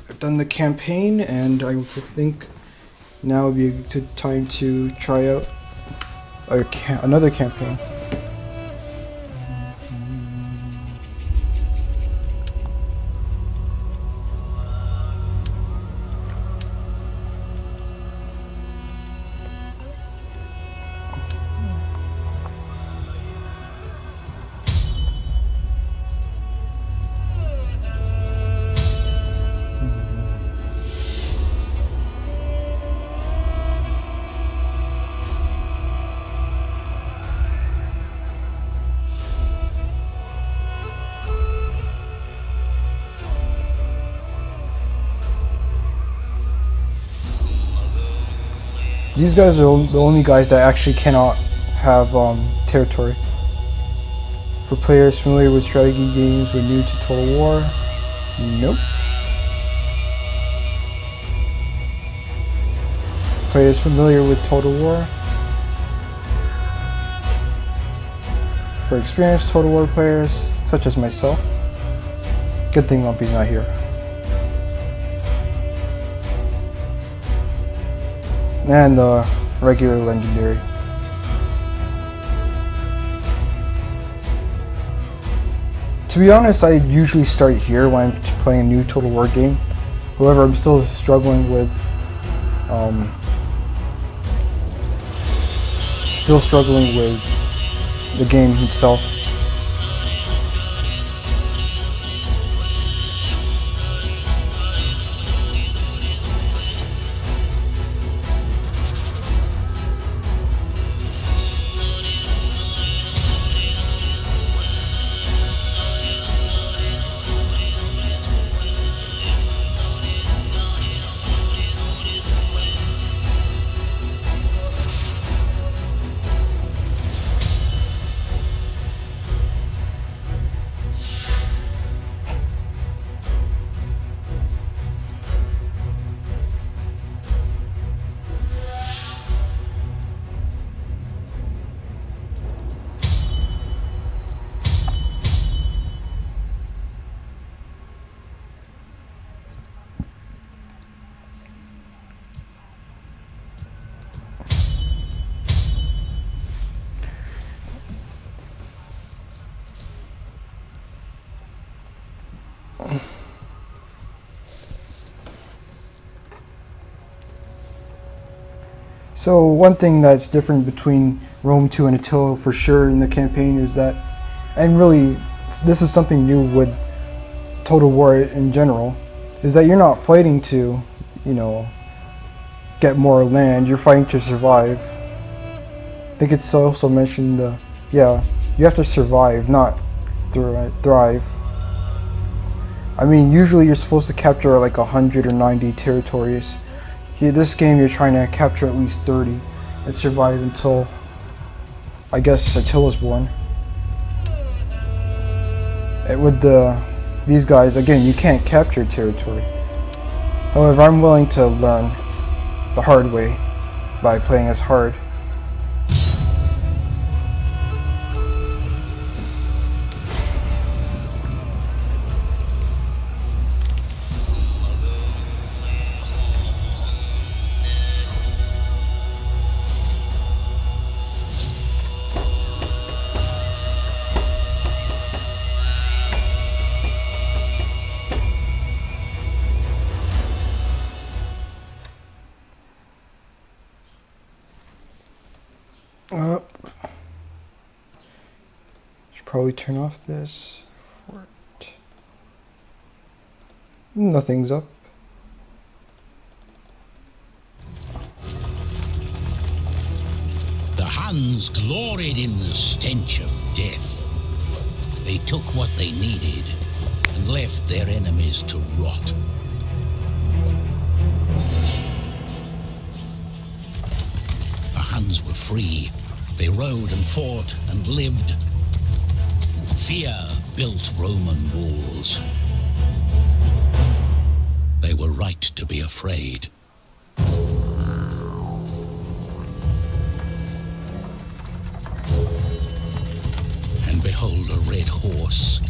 I've done the campaign, and I think now would be a good time to try out another campaign. These guys are the only guys that actually cannot have territory. For players familiar with strategy games but new to Total War, nope. Players familiar with Total War. For experienced Total War players, such as myself, good thing Lumpy's not here. And the regular legendary. To be honest, I usually start here when I'm playing a new Total War game. However, I'm still struggling with the game itself. So one thing that's different between Rome 2 and Attila for sure in the campaign is that, and really this is something new with Total War in general, is that you're not fighting to, you know, get more land, you're fighting to survive. I think it's also mentioned, yeah, you have to survive, not thrive. I mean, usually you're supposed to capture like 100 or 90 territories. Here, this game you're trying to capture at least 30 and survive until, I guess, Attila's born. And with these guys, again, you can't capture territory. However, I'm willing to learn the hard way by playing as hard. Should probably turn off this. Nothing's up. The Huns gloried in the stench of death. They took what they needed and left their enemies to rot. The Huns were free. They rode and fought and lived. Fear built Roman walls. They were right to be afraid. And behold, a red horse,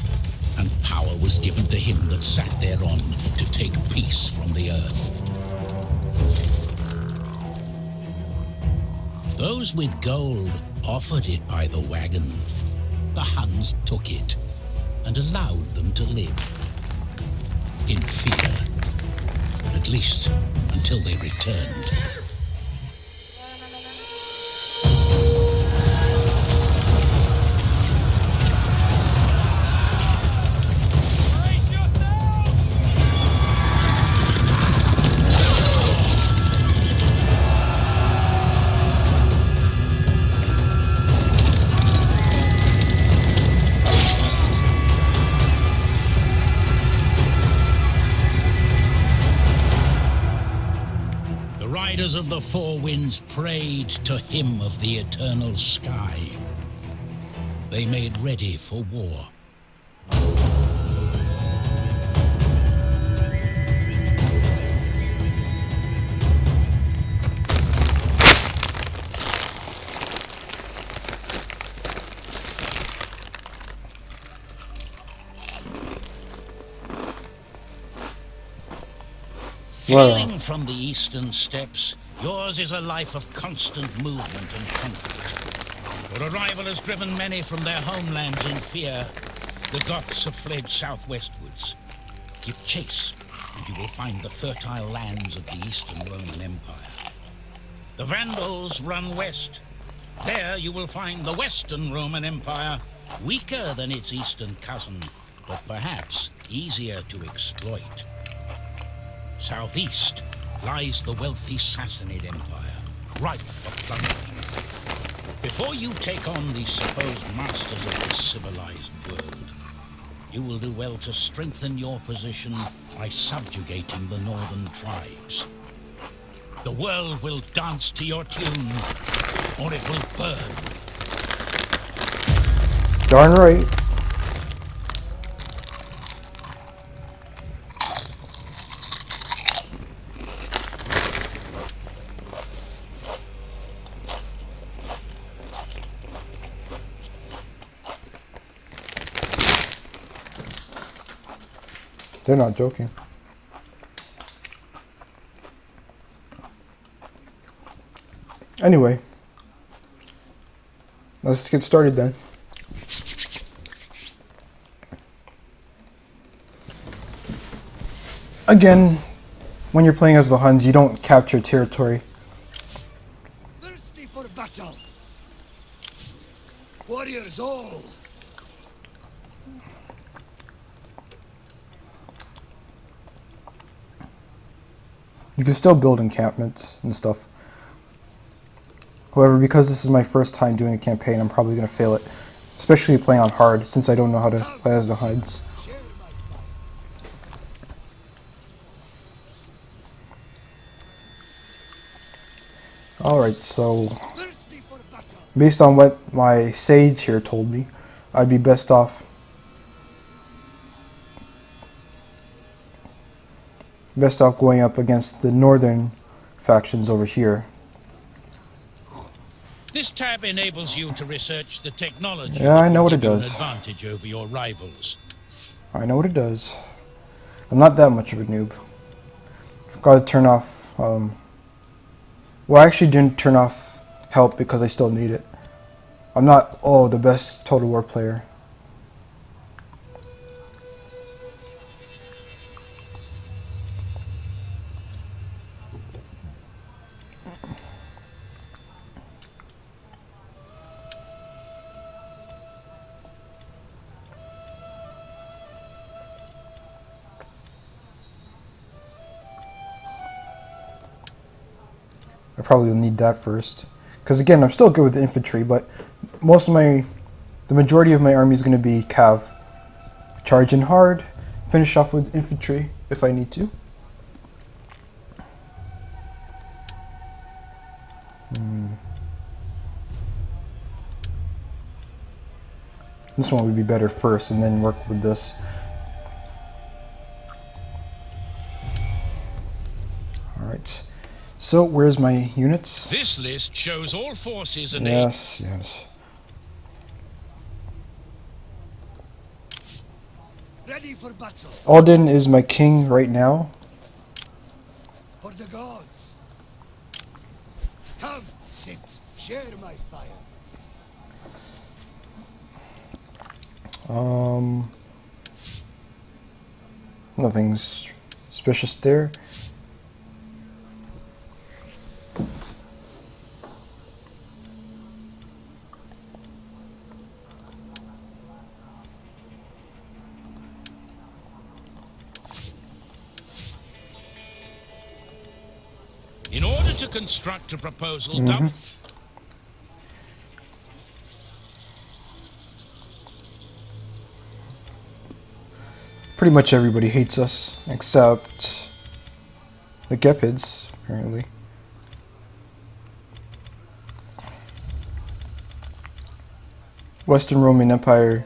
and power was given to him that sat thereon to take peace from the earth. Those with gold offered it by the wagon. The Huns took it and allowed them to live in fear, at least until they returned. Riders of the Four Winds prayed to him of the eternal sky. They made ready for war. Hailing from the eastern steppes, yours is a life of constant movement and conflict. Your arrival has driven many from their homelands in fear. The Goths have fled southwestwards. Give chase, and you will find the fertile lands of the Eastern Roman Empire. The Vandals run west. There you will find the Western Roman Empire, weaker than its eastern cousin, but perhaps easier to exploit. Southeast lies the wealthy Sassanid Empire, ripe for plundering. Before you take on the supposed masters of this civilized world, you will do well to strengthen your position by subjugating the northern tribes. The world will dance to your tune, or it will burn. Darn right. They're not joking. Anyway, let's get started then. Again, when you're playing as the Huns, you don't capture territory. soul. You can still build encampments and stuff. However, because this is my first time doing a campaign, I'm probably going to fail it. Especially playing on hard, since I don't know how to play as the HUDs. Alright, so based on what my sage here told me, I'd be best off going up against the northern factions over here. This tab enables you to research the technology. Yeah, I know what it that will give does. you an advantage over your rivals. I know what it does. I'm not that much of a noob. I've got to turn off, well, I actually didn't turn off help because I still need it. I'm not, the best Total War player. I probably will need that first. Because again, I'm still good with the infantry, but the majority of my army is going to be cav. Charge in hard, finish off with infantry if I need to. This one would be better first and then work with this. Alright. So, where's my units? This list shows all forces and Yes. Ready for battle. Alden is my king right now. For the gods. Come, sit, share my fire. Nothing's suspicious there. In order to construct a proposal, double. Pretty much everybody hates us, except the Gepids, apparently. Western Roman Empire,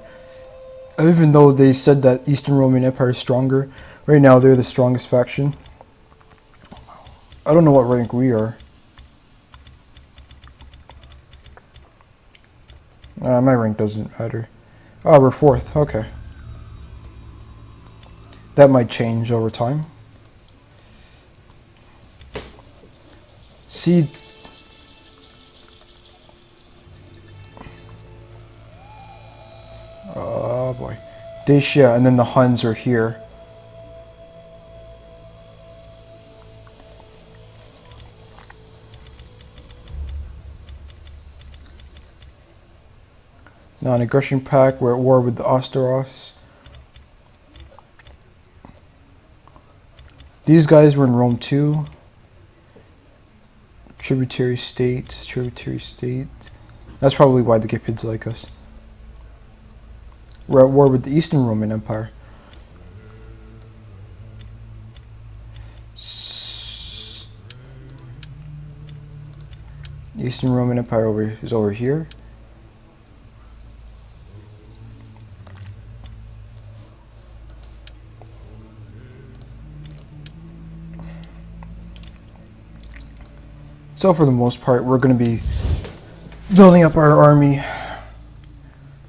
even though they said that Eastern Roman Empire is stronger, right now they're the strongest faction. I don't know what rank we are. My rank doesn't matter. Oh, we're 4th, okay. That might change over time. See, oh boy, Dacia, and then the Huns are here. Non-aggression pact, we're at war with the Osteros. These guys were in Rome too. Tributary states. That's probably why the Gepids like us. We're at war with the Eastern Roman Empire. The Eastern Roman Empire is over here. So for the most part, we're going to be building up our army.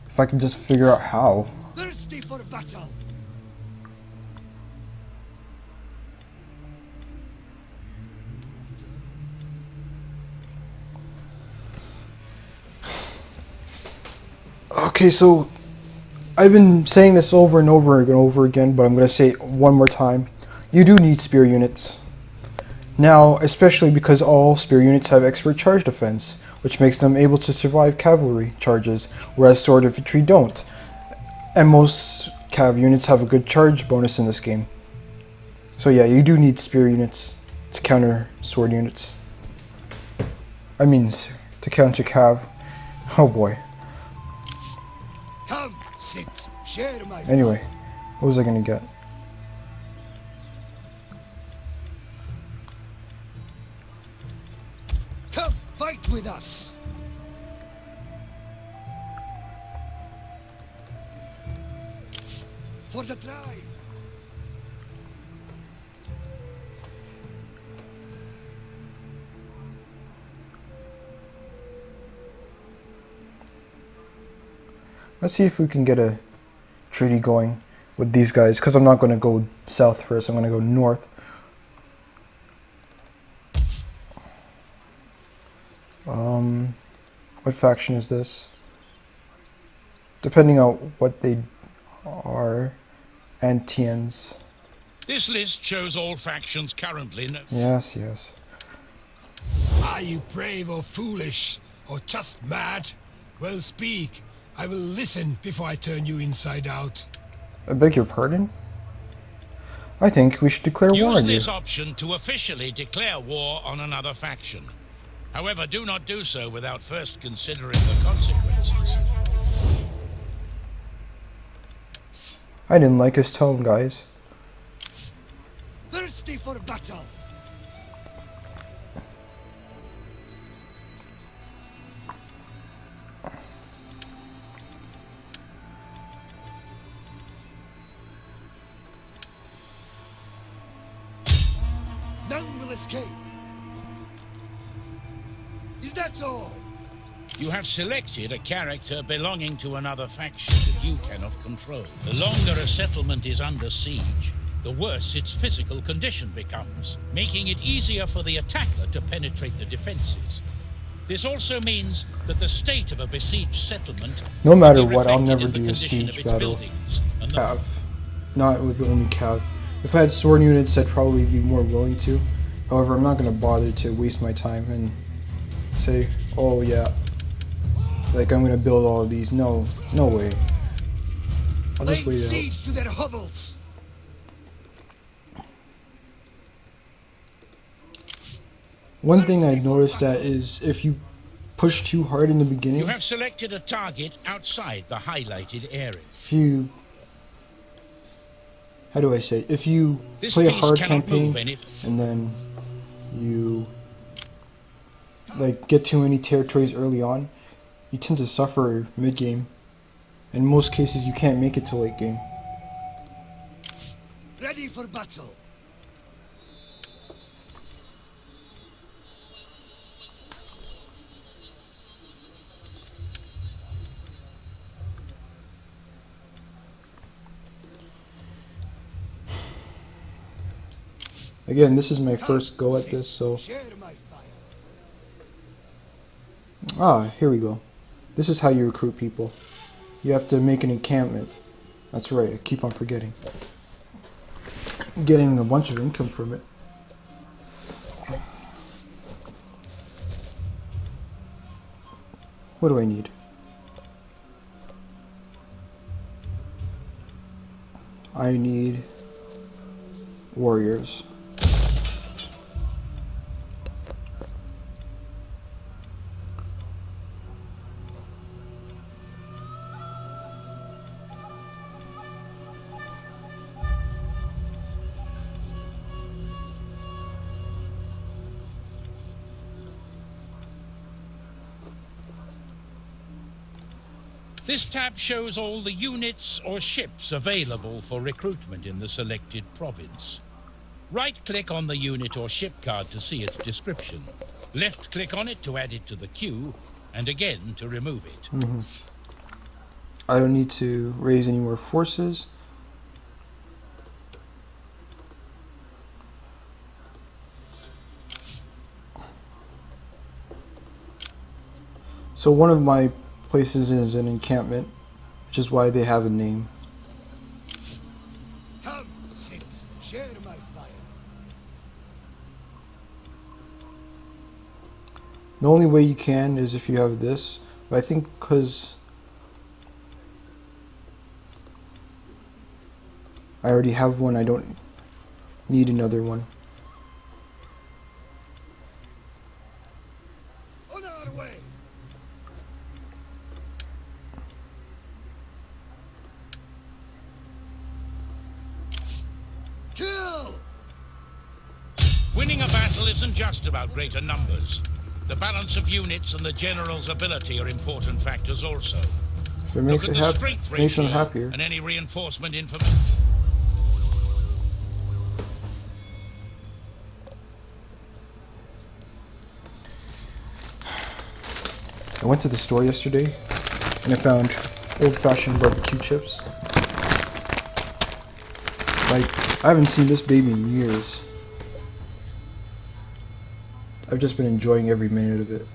If I can just figure out how. Thirsty for battle. Okay, so I've been saying this over and over again, but I'm going to say it one more time. You do need spear units. Now, especially because all spear units have expert charge defense, which makes them able to survive cavalry charges, whereas sword infantry don't. And most cav units have a good charge bonus in this game. So yeah, you do need spear units to counter sword units. I mean, to counter cav. Oh boy. Come, sit, share my Anyway, what was I gonna get? Come, fight with us. For the tribe. Let's see if we can get a treaty going with these guys, because I'm not going to go south first, I'm going to go north. What faction is this? Depending on what they are, Antians. This list shows all factions currently Yes, yes. Are you brave or foolish, or just mad? Well, speak. I will listen before I turn you inside out. I beg your pardon? I think we should declare war Use on you. this option to officially declare war on another faction. However, do not do so without first considering the consequences. I didn't like his tone, guys. Thirsty for battle. None will escape. Is that all? You have selected a character belonging to another faction that you cannot control. The longer a settlement is under siege, the worse its physical condition becomes, making it easier for the attacker to penetrate the defenses. This also means that the state of a besieged settlement No matter will be what, I'll reflected never in the do a condition of siege its battle. buildings, and the Cav. Not with only cav. If I had sword units, I'd probably be more willing to. However, I'm not going to bother to waste my time and say, oh yeah, like I'm going to build all of these. No, no way. I'll just Lay wait it out. siege to their hovels. One thing I noticed that is if you push too hard in the beginning, You have selected a target outside the highlighted area. if you, how do I say, if you This play a piece hard cannot campaign move any. and then you like get too many territories early on, you tend to suffer mid game. In most cases, you can't make it to late game. Ready for battle. Again, this is my first go at this, so Share my fire. here we go. This is how you recruit people. You have to make an encampment. That's right, I keep on forgetting. Getting a bunch of income from it. What do I need? I need warriors. This tab shows all the units or ships available for recruitment in the selected province. Right-click on the unit or ship card to see its description. Left-click on it to add it to the queue, and again to remove it. I don't need to raise any more forces. So one of my places is an encampment, which is why they have a name. Come, sit, share my fire. The only way you can is if you have this, but I think because I already have one, I don't need another one. On our way. Kill! Winning a battle isn't just about greater numbers. The balance of units and the general's ability are important factors also. If it makes Look it at the strength makes them ratio happier. and any reinforcement information. I went to the store yesterday and I found old-fashioned barbecue chips. Like, I haven't seen this baby in years. I've just been enjoying every minute of it.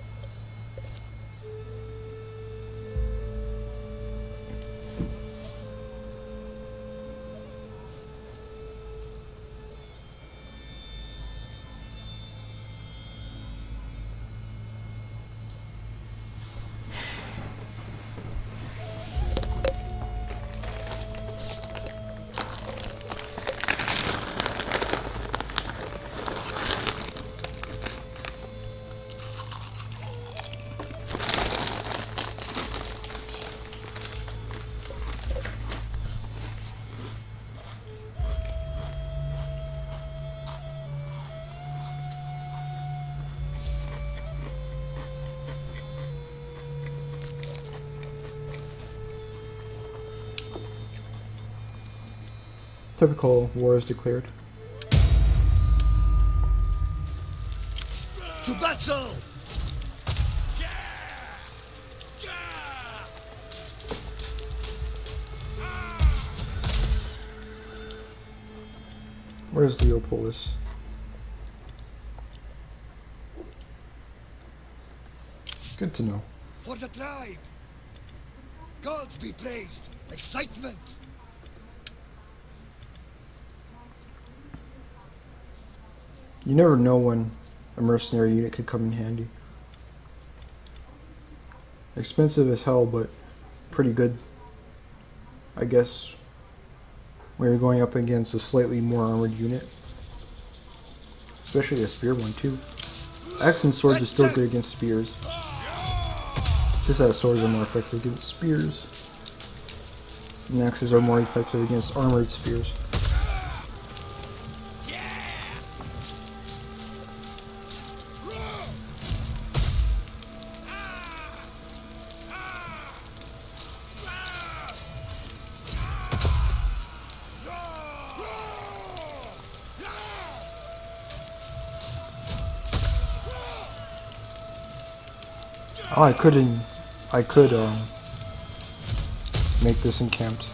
Typical war is declared. To battle! Where's Leopolis? Good to know. For the tribe! Gods be praised! Excitement! You never know when a mercenary unit could come in handy. Expensive as hell, but pretty good. I guess when you're going up against a slightly more armored unit. Especially a spear one too. Axe and swords are still good against spears. It's just that swords are more effective against spears. And axes are more effective against armored spears. Oh, I could make this encamped.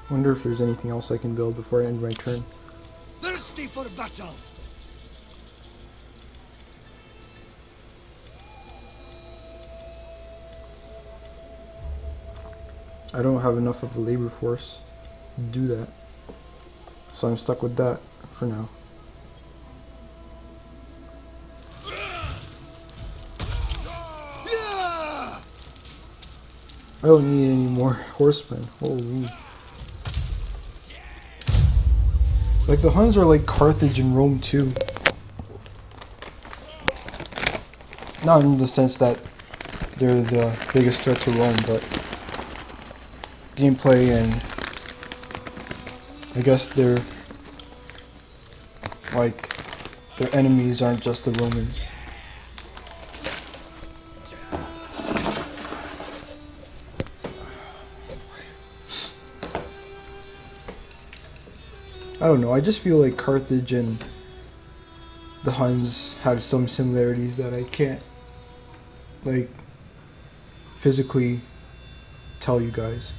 Wonder if there's anything else I can build before I end my turn. Thirsty for battle! I don't have enough of a labor force to do that, so I'm stuck with that for now. Yeah! I don't need any more horsemen. Holy. Like, the Huns are like Carthage and Rome too. Not in the sense that they're the biggest threat to Rome, but gameplay and I guess they're like, their enemies aren't just the Romans. I don't know, I just feel like Carthage and the Huns have some similarities that I can't, like, physically tell you guys.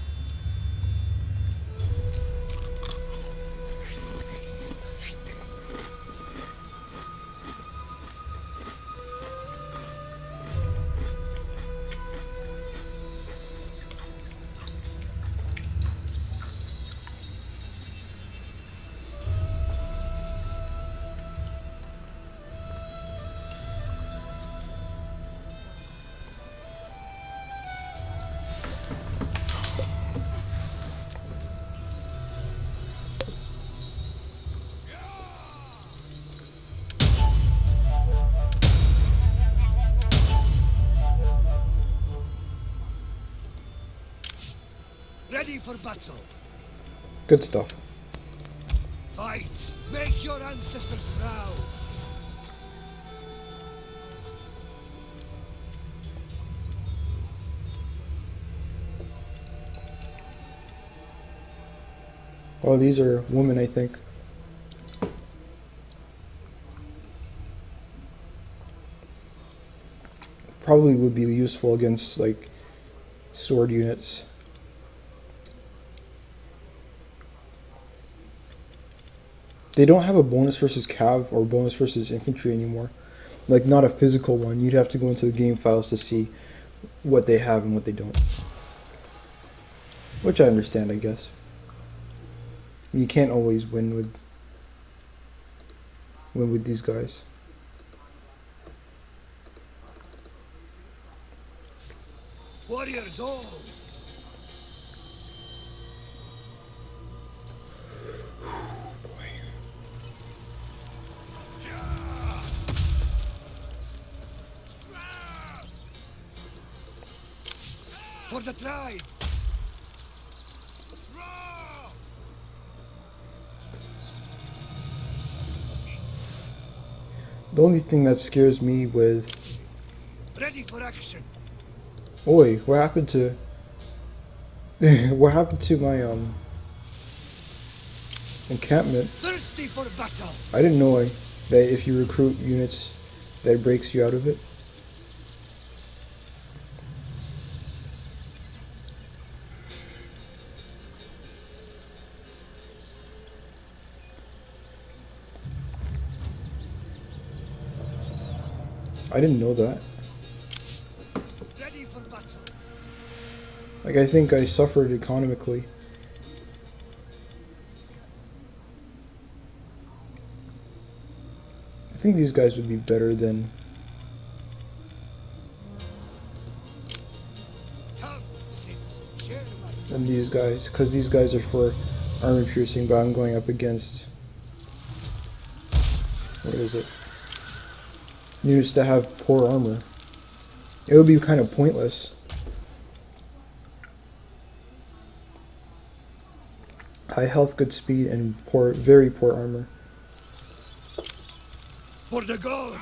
Ready for battle. Good stuff. Fight! Make your ancestors proud! Oh, these are women, I think. Probably would be useful against, like, sword units. They don't have a bonus versus cav or bonus versus infantry anymore. Like, not a physical one. You'd have to go into the game files to see what they have and what they don't. Which I understand, I guess. You can't always win with these guys. Warriors all! For the tribe! The only thing that scares me with... Ready for action! Oi, what happened to... what happened to my, encampment? Thirsty for battle! I didn't know that if you recruit units, that it breaks you out of it. I didn't know that. Ready for battle! Like, I think I suffered economically. I think these guys would be better than... Come, sit, share my... than these guys, because these guys are for armor piercing, but I'm going up against... what is it? Units that have poor armor. It would be kind of pointless. High health, good speed, and very poor armor. For the gods!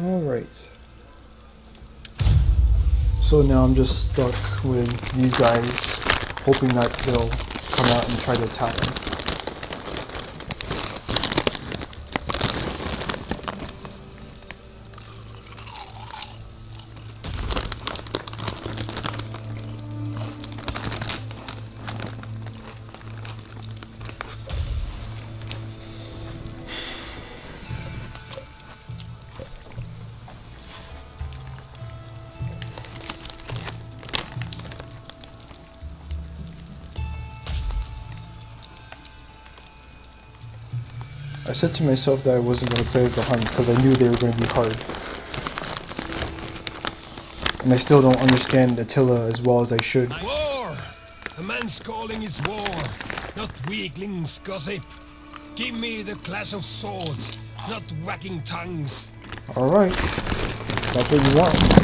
Alright. So now I'm just stuck with these guys, hoping that they'll come out and try to attack me. I said to myself that I wasn't going to play as the Huns because I knew they were going to be hard. And I still don't understand Attila as well as I should. War! A man's calling is war, not weaklings' gossip. Give me the clash of swords, not whacking tongues. Alright. That's what you want.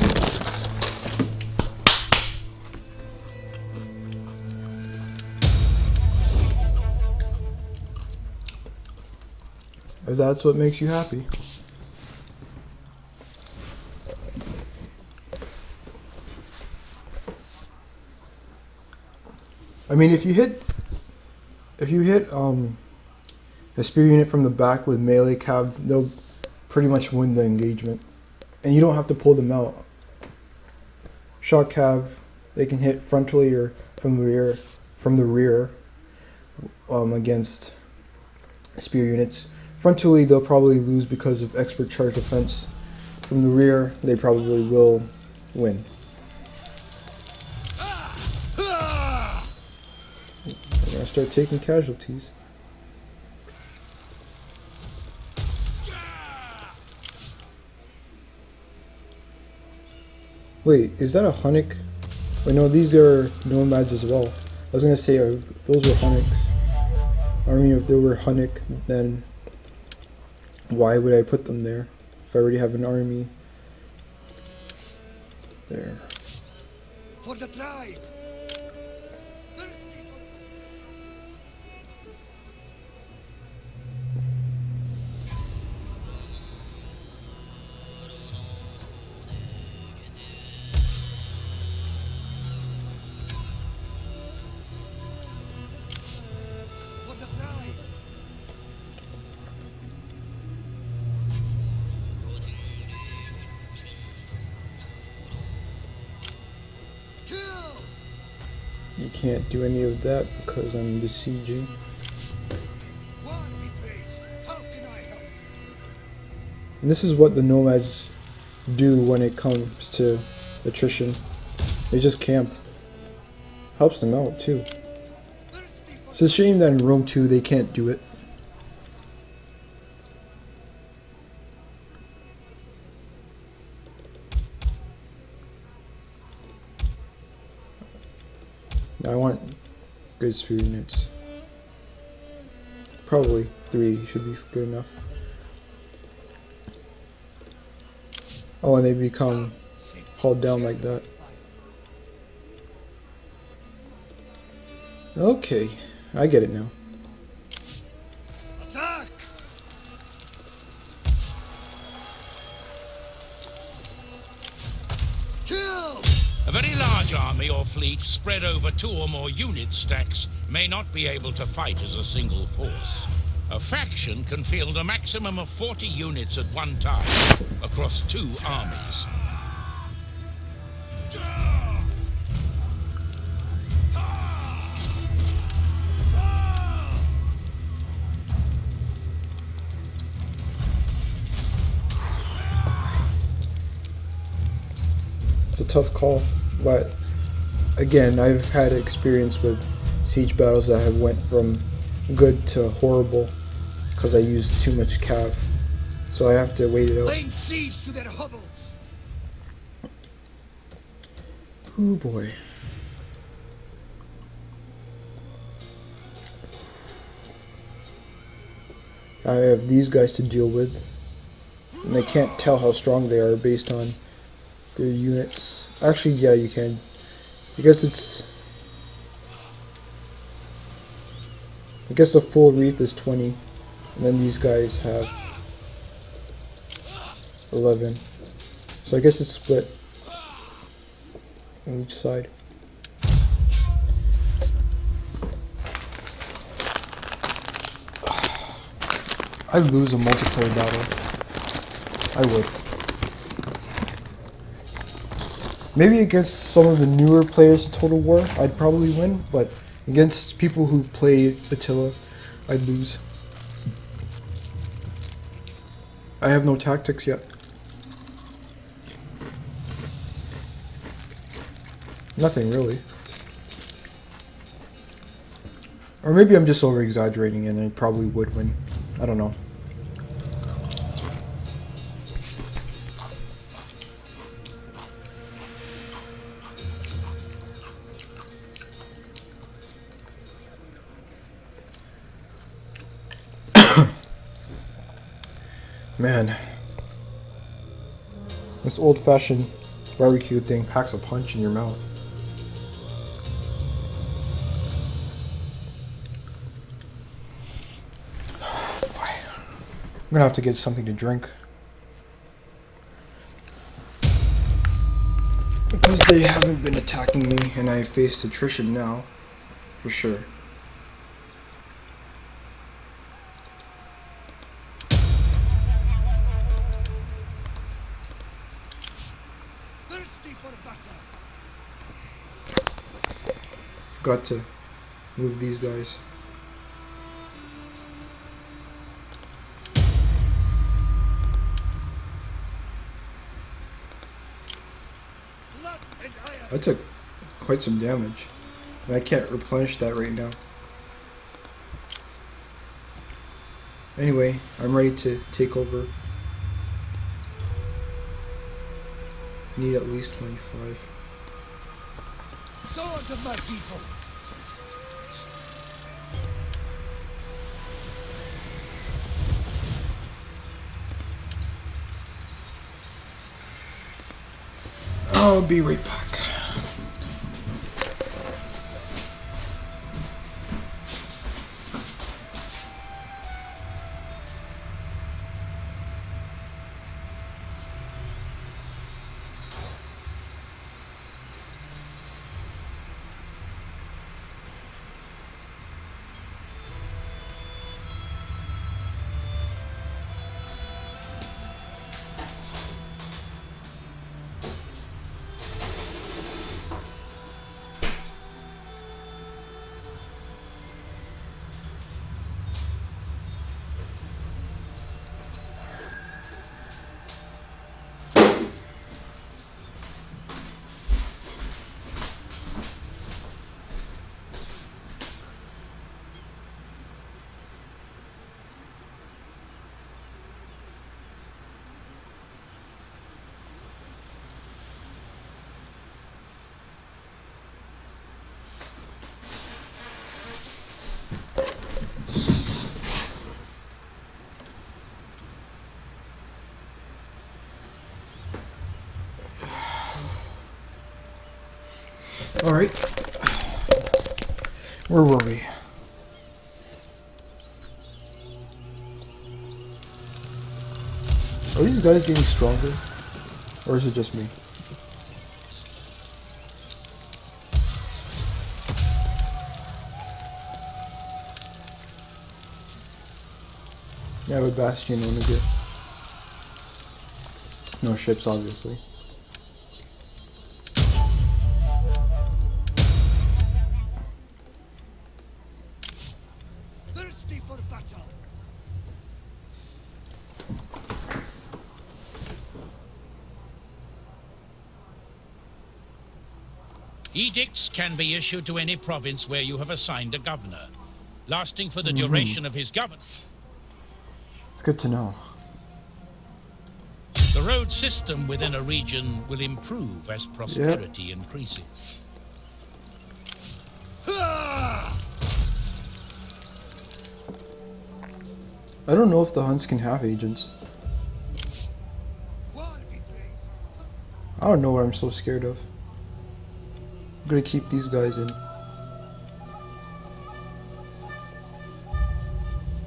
if that's what makes you happy. I mean, if you hit a spear unit from the back with melee cav, they'll pretty much win the engagement, and you don't have to pull them out. Shot cav, they can hit frontally or from the rear against spear units. Frontally, they'll probably lose because of expert charge defense. From the rear, they probably will win. They're gonna start taking casualties. Wait, is that a Hunnic? Wait, no, these are nomads as well. I was gonna say those were Hunnics. I mean, if they were Hunnic, then why would I put them there if I already have an army there? For the tribe. For the tribe. Kill. You can't do any of that because I'm besieging. War we face. How can I help? And this is what the nomads do when it comes to attrition. They just camp. Helps them out too. It's a shame that in Rome 2 they can't do it. Now I want good spear units. Probably 3 should be good enough. Oh, and they become hauled down like that. Okay, I get it now. Attack! Kill! A very large army or fleet spread over 2 or more unit stacks may not be able to fight as a single force. A faction can field a maximum of 40 units at one time across 2 armies. It's a tough call, but again, I've had experience with siege battles that have went from good to horrible because I used too much cav, so I have to wait it out. Laying siege to their hovels. Oh boy. I have these guys to deal with, and I can't tell how strong they are based on their units. Actually, yeah, you can. I guess the full wreath is 20, and then these guys have 11. So I guess it's split on each side. I'd lose a multiplayer battle. I would. Maybe against some of the newer players of Total War, I'd probably win, but against people who play Attila, I'd lose. I have no tactics yet. Nothing really. Or maybe I'm just over exaggerating and I probably would win. I don't know. Man, this old-fashioned barbecue thing packs a punch in your mouth. I'm gonna have to get something to drink. Because they haven't been attacking me and I faced attrition now. For sure. Thirsty for battle. Forgot to move these guys. Blood and iron. I took quite some damage. And I can't replenish that right now. Anyway, I'm ready to take over. I need at least 25. Sword of my people. I'll be right back. Alright. Where were we? Are these guys getting stronger? Or is it just me? Yeah, with Bastion on the good. No ships, obviously. Thirsty for battle. Edicts can be issued to any province where you have assigned a governor, lasting for the duration of his government. It's good to know. The road system within a region will improve as prosperity increases. Ah! I don't know if the Huns can have agents. I don't know what I'm so scared of. I'm gonna keep these guys in.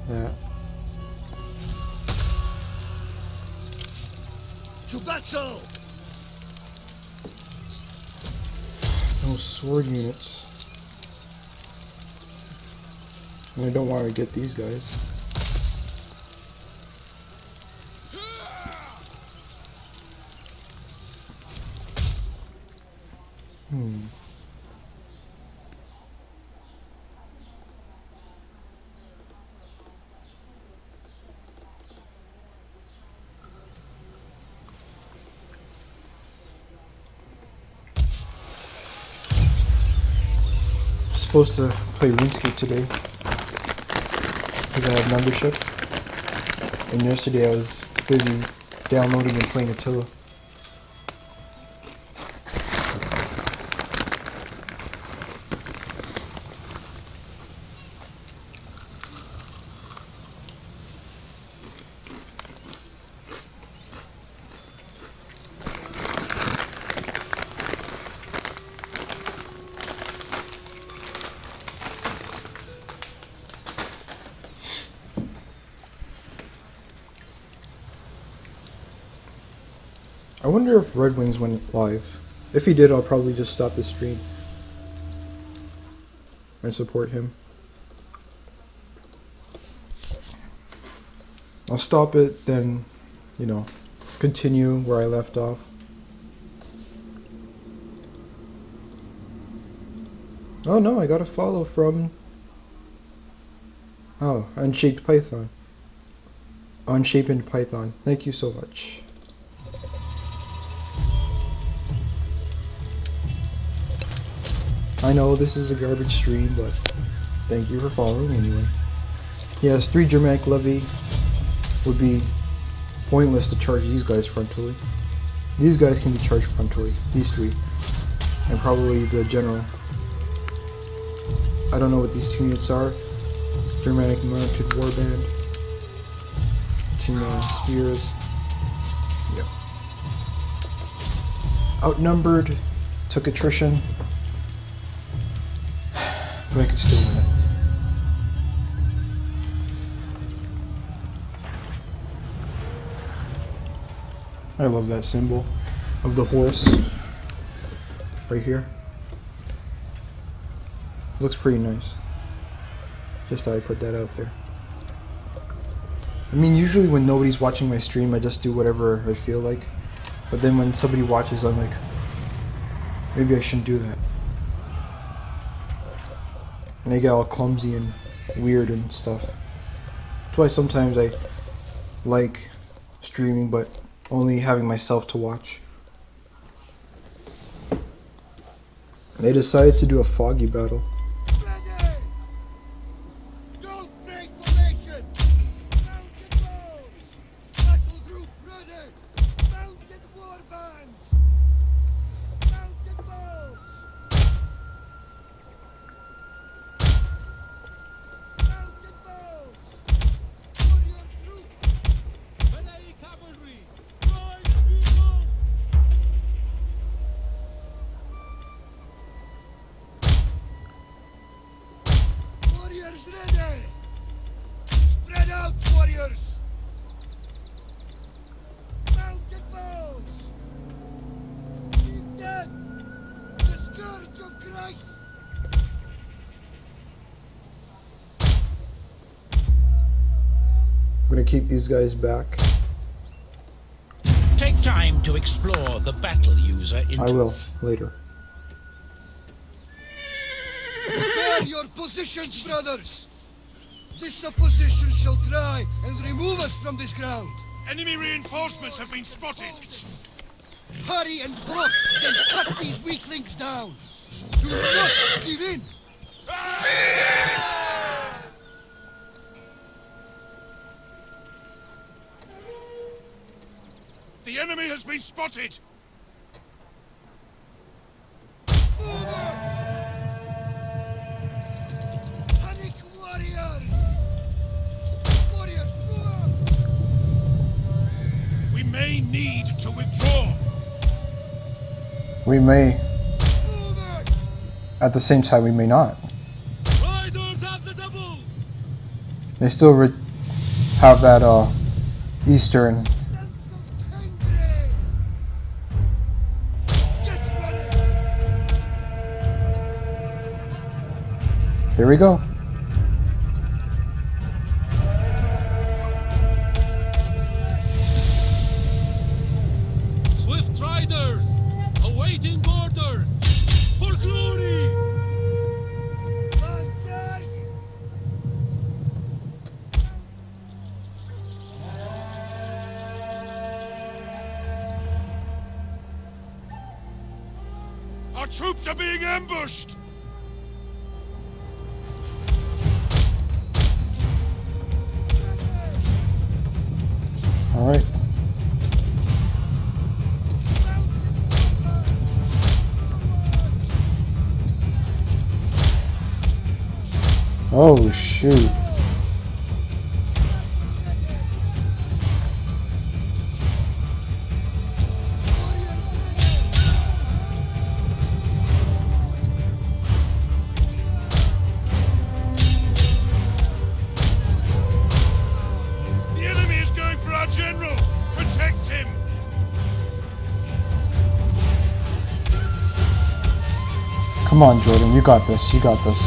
That. To battle! No sword units. And I don't want to get these guys. Supposed to play RuneScape today because I have membership, and yesterday I was busy downloading and playing Attila. I wonder if Red Wings went live. If he did, I'll probably just stop the stream and support him. I'll stop it, then, you know, continue where I left off. Oh no, I got a follow from... Oh, Unshaped Python. Unshapen Python. Thank you so much. I know this is a garbage stream, but thank you for following anyway. Yes, 3 Germanic Levy would be pointless to charge these guys frontally. These guys can be charged frontally, these 3. And probably the general. I don't know what these units are. Germanic Mounted Warband. 2 spears. Yep. Outnumbered. Took attrition. But I could still win it. I love that symbol of the horse right here. Looks pretty nice. Just thought I'd put that out there. I mean, usually when nobody's watching my stream, I just do whatever I feel like. But then when somebody watches, I'm like, maybe I shouldn't do that. And I get all clumsy and weird and stuff. That's why sometimes I like streaming, but only having myself to watch. And I decided to do a foggy battle. Ready! Don't break formation! Mounted walls! Battle group ready! Mounted war bands! Mounted walls! Mounted walls! Warrior group! Melee cavalry! Join people! Warriors ready! Spread out, warriors! Mounted balls! Keep dead! The Scourge of Christ! I'm gonna keep these guys back. Take time to explore the battle user I will, later. Prepare your positions, brothers! This opposition shall try and remove us from this ground. Enemy reinforcements have been spotted. Hurry and block, then cut these weaklings down. Do not give in. The enemy has been spotted. Forward! Panic warriors! Warriors, move out! We may need to withdraw. We may, Move it! at the same time, we may not. Riders at the double. They still have that Eastern. Sense of Tengri! Get ready! Here we go. Swift riders, awaiting orders. For glory! Lancers! Our troops are being ambushed. All right. Oh shoot. The enemy is going for our general. Protect him. Come on, Jordan. You got this. You got this.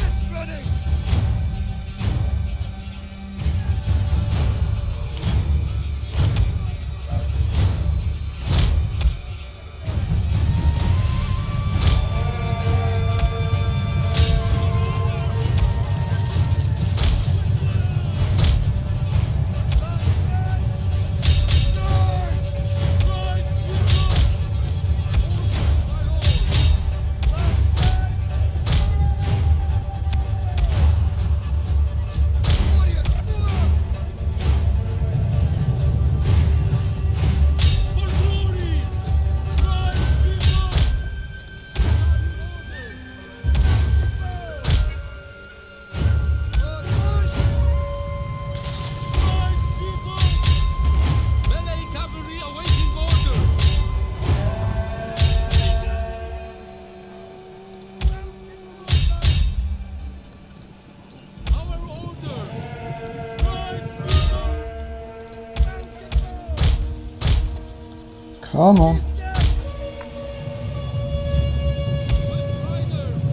It's running! Melee cavalry awaiting orders! Our orders! Come on. Swift riders!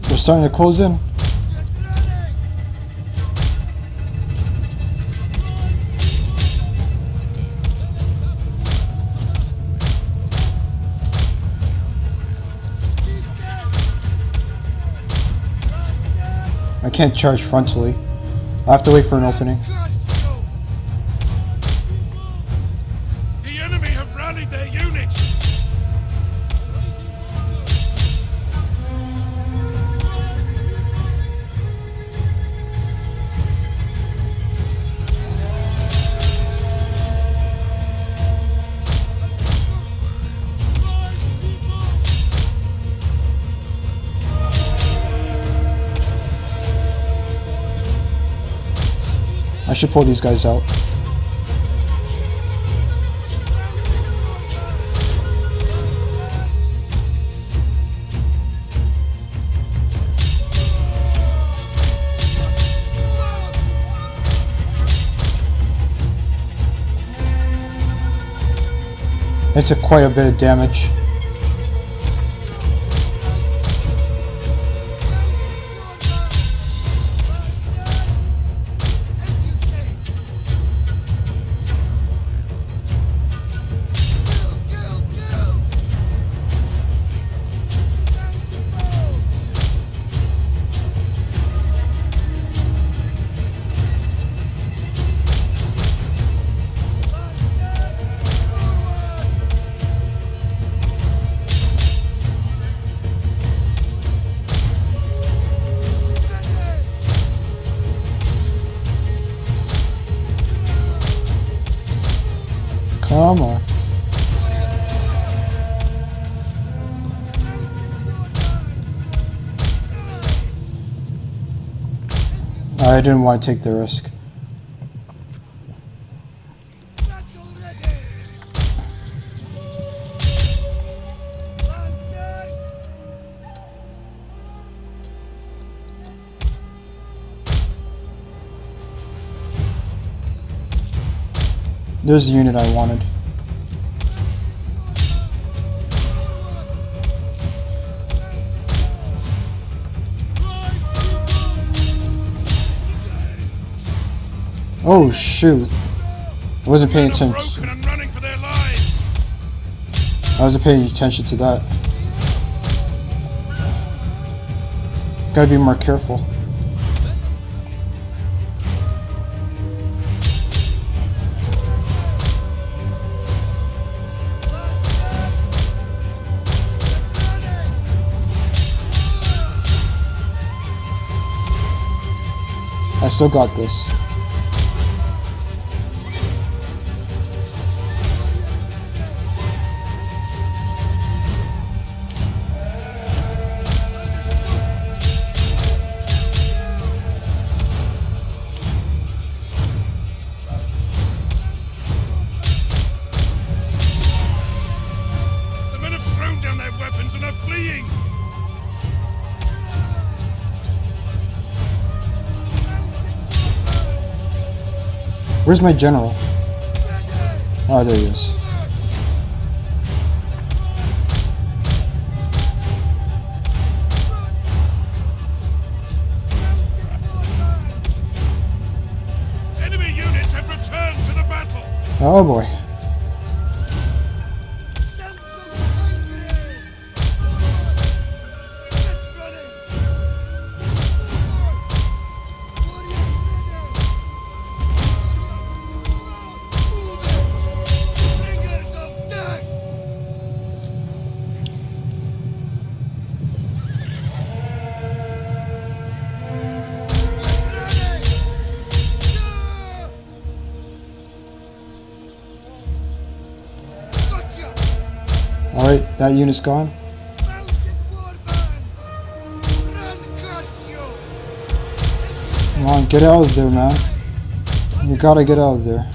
They're starting to close in. I can't charge frontally. I have to wait for an opening. The enemy have rallied their units. I should pull these guys out. It took quite a bit of damage. Come on. I didn't want to take the risk. There's the unit I wanted. Oh shoot. I wasn't paying attention. Broken and running for their lives. I wasn't paying attention to that. Gotta be more careful. I still got this. The men have thrown Where's my general? Oh, there he is. Enemy units have returned to the battle. Oh boy. Send some hungry! Let's run it! Warriors ready! Move it! Bringers of death! Ready! Yeah! Gotcha! Alright, that unit's gone. Mounted warbands! Run, curse you! Come on, get out of there, man. You gotta get out of there.